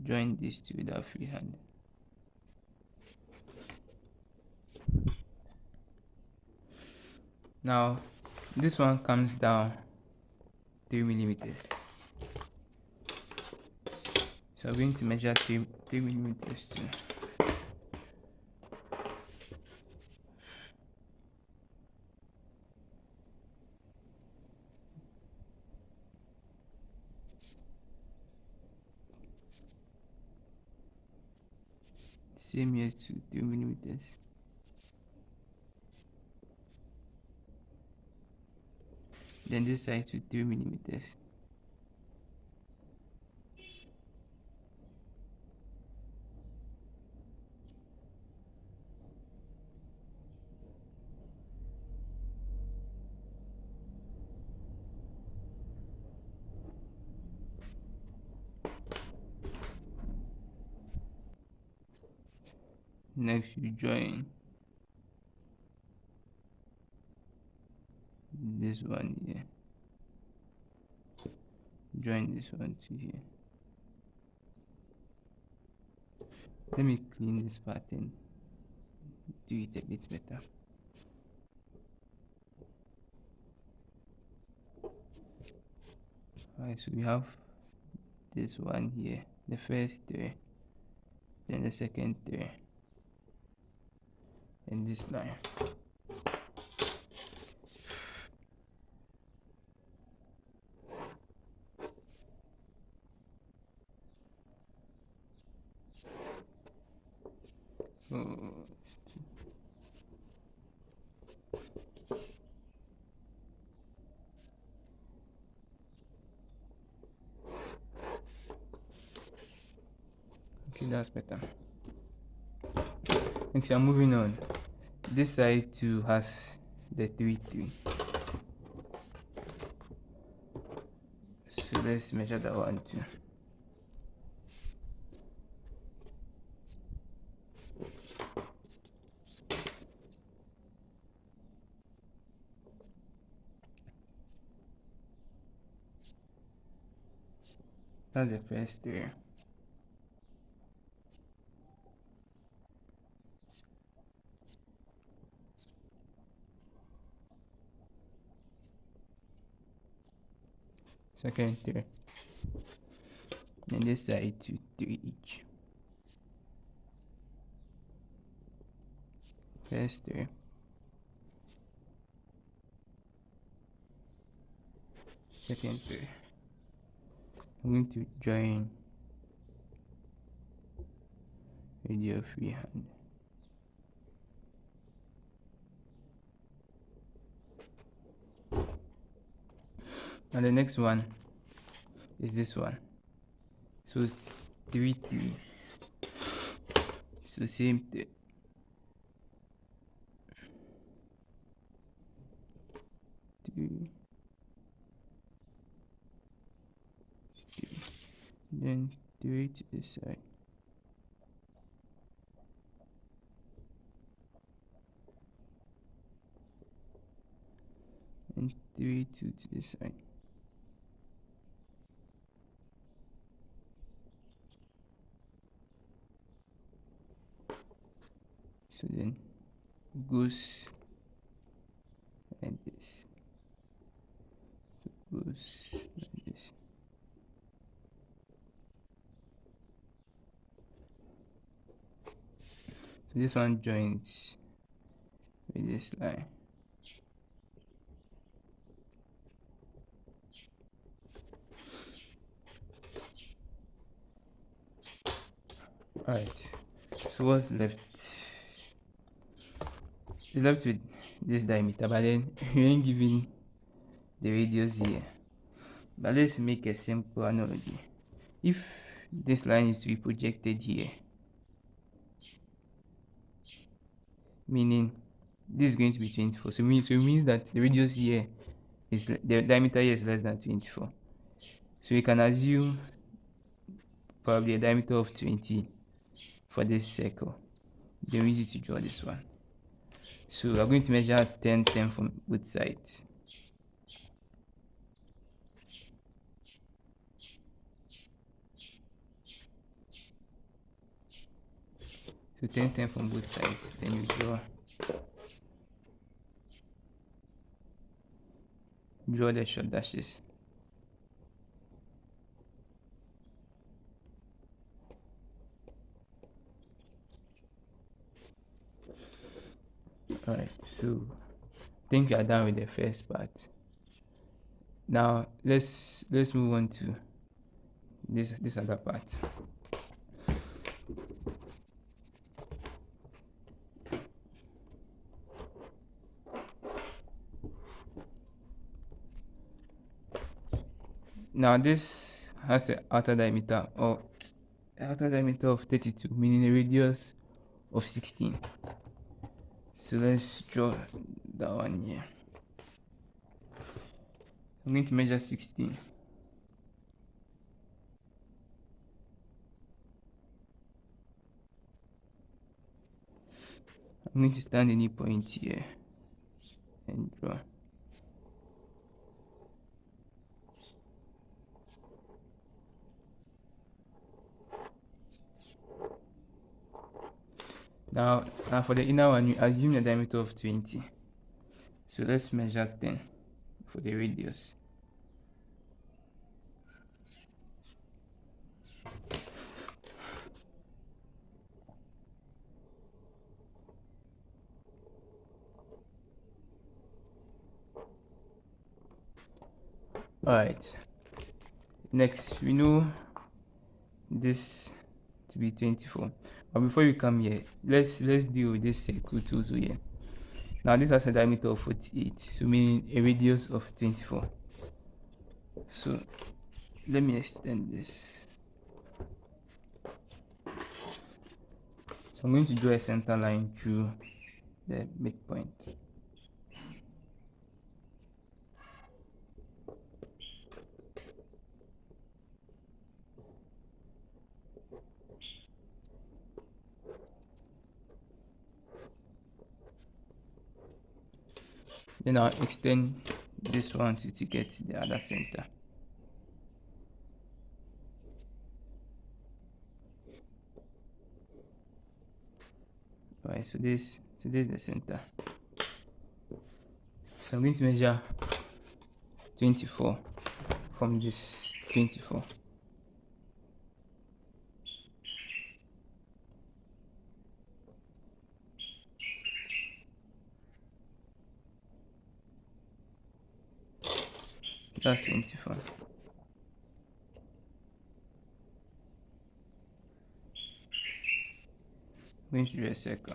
Join these two with our free hand. Now this one comes down 3 millimeters. So I'm going to measure 3 millimeters too. Same here to 3 millimeters. Then this side to 3 millimeters. Next you join this one here, join this one to here. Let me clean this pattern, do it a bit better. Alright, so we have this one here, the first three, then the second three, and this line. Okay, that's better. If you're moving on, this side too has the 3-3. So let's measure that one too. That's the first three. Second three. And this side 2, 3 each. First three. Second three. I'm going to join radio freehand. And the next one is this one. So 3-3. So same thing. Then 3 to this side. And 3, 2 to this side. So then goes like this. So goes like this. So this one joins with this line. Alright, so what's left? It's left with this diameter, but then we ain't giving the radius here. But let's make a simple analogy. If this line is to be projected here, meaning this is going to be 24, so it means that the radius here is, the diameter here is less than 24. So we can assume probably a diameter of 20 for this circle. Then we use it to draw this one. So we're going to measure 10, 10 from both sides. So 10, 10 from both sides. Then you draw the short dashes. Alright, so I think we are done with the first part. Now let's move on to this other part. Now this has an outer diameter of 32, meaning a radius of 16. So let's draw that one here. I'm going to measure 16. I'm going to stand any point here and draw. Now for the inner one, we assume a diameter of 20. So let's measure 10 for the radius. Alright. Next, we know this to be 24. But before we come here, let's deal with this circle too. So here. Now this has a diameter of 48, so meaning a radius of 24. So let me extend this. So I'm going to draw a center line through the midpoint. Then I'll extend this one to get the other center. Alright, so this is the center. So I'm going to measure 24 from this 24. That's 24. I'm going to do a circle.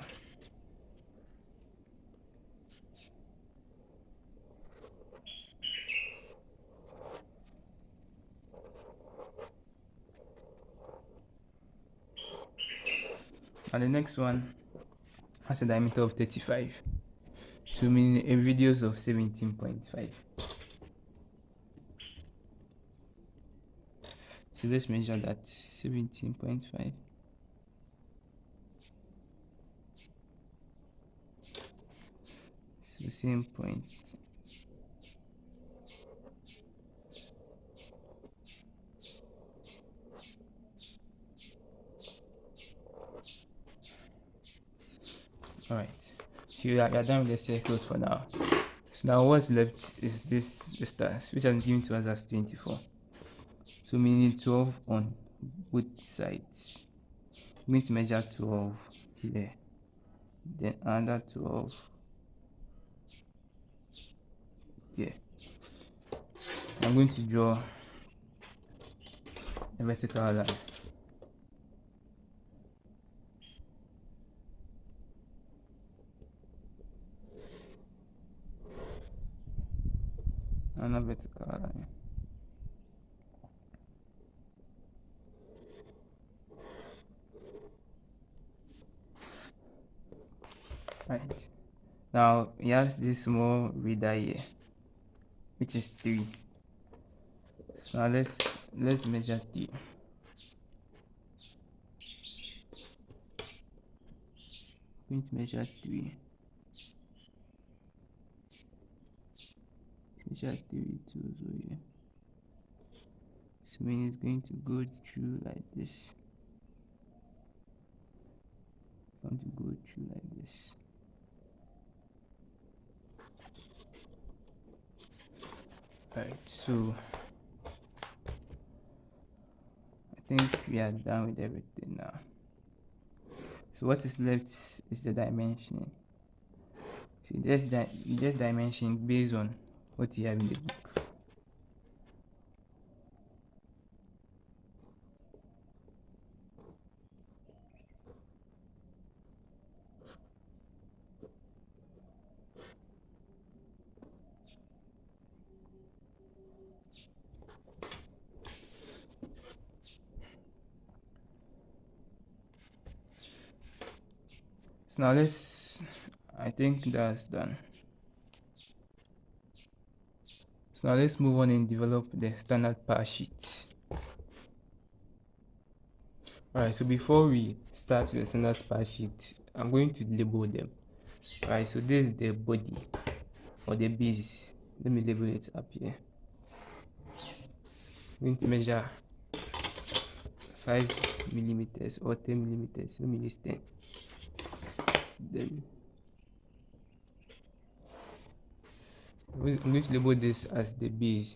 And the next one has a diameter of 35, so meaning a radius of 17.5. So let's measure that 17.5. So same point. Alright, so you're done with the circles for now. So now what's left is the stars, which are given to us as 24. So meaning 12 on both sides. I'm going to measure 12 here, then another 12 here. I'm going to draw a vertical line. Another vertical line. Right. Now he has this small radar here, which is 3. So now let's measure 3. I'm going to measure 3. Measure 3 to here. So meaning it's going to go through like this. Going to go through like this. Alright, so I think we are done with everything now. So what is left is the dimensioning. So you just dimension based on what you have in the book. So now I think that's done. So now let's move on and develop the standard power sheet. Alright, so before we start with the standard power sheet, I'm going to label them. Alright, so this is the body or the base. Let me label it up here. I'm going to measure 5 millimeters or 10 millimeters. Let me use 10. Then I'm going to label this as the base.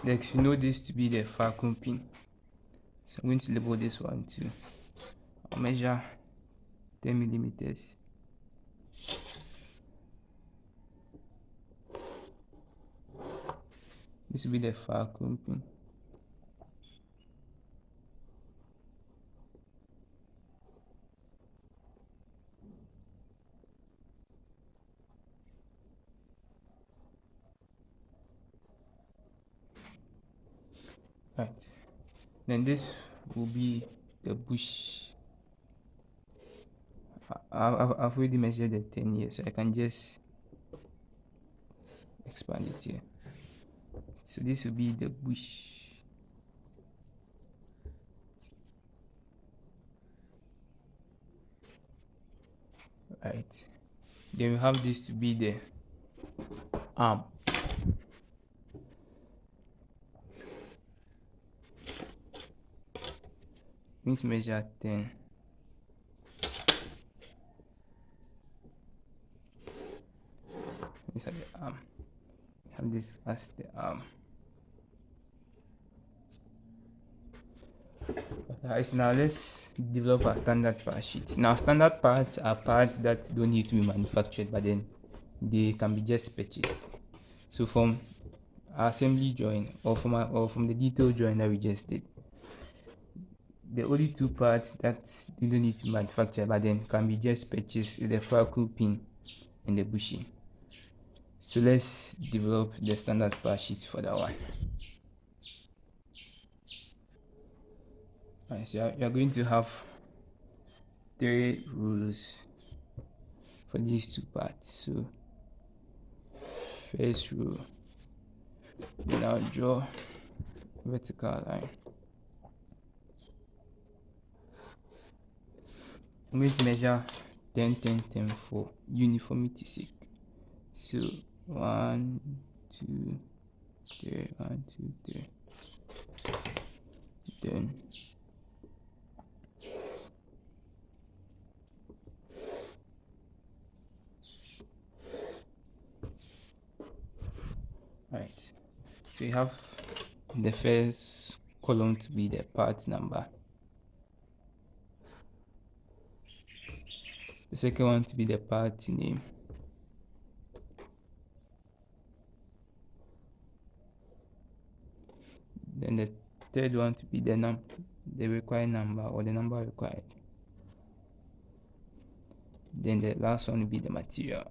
Next, you know this to be the Falcon Pin. So I'm going to label this one too. I'll measure 10 millimeters. This will be the Falcon Pin. Right. Then this will be the bush. I've already measured the 10 here, so I can just expand it here. So this will be the bush. Right. Then we have this to be the arm. I'm going to measure 10. These are the arm. We have this as the arm. Alright, so now let's develop our standard part sheet. Now, standard parts are parts that don't need to be manufactured, but then they can be just purchased. So from our assembly drawing or from the detail drawing that we just did, the only two parts that you don't need to manufacture but then can be just purchased is the Falcon Pin and the bushing. So let's develop the standard part sheet for that one. Alright, so you're going to have 3 rows for these two parts. So first row, then I'll draw vertical line. I'm going to measure 10, 10, 10 for uniformity sake. So 1, 2, 3, 1, 2, 3. Then right. So you have the first column to be the part number. The second one to be the part name. Then the third one to be the required number or the number required. Then the last one will be the material.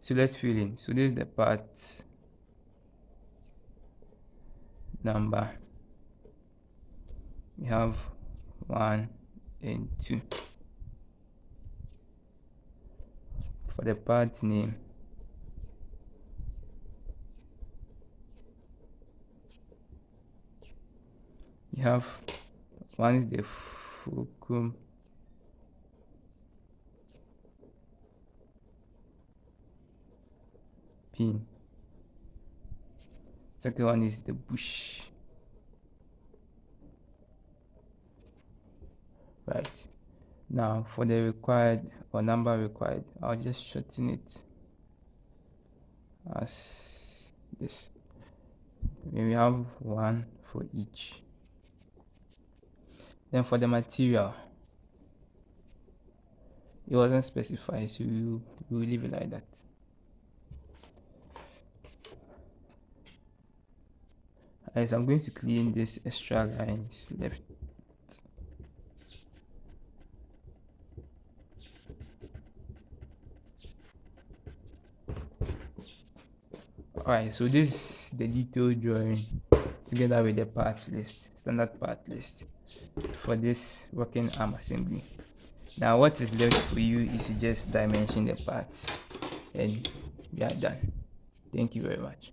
So let's fill in. So this is the part number. We have 1 and 2. For the part name, we have 1 is the Falcon Pin. Second one is the bush. Right. Now for the required or number required, I'll just shorten it as this. We have 1 for each. Then for the material, it wasn't specified, so we will leave it like that. As I'm going to clean this extra lines left. Alright, so this is the detailed drawing together with the part list, standard part list for this working arm assembly. Now what is left for you is to just dimension the parts and we are done. Thank you very much.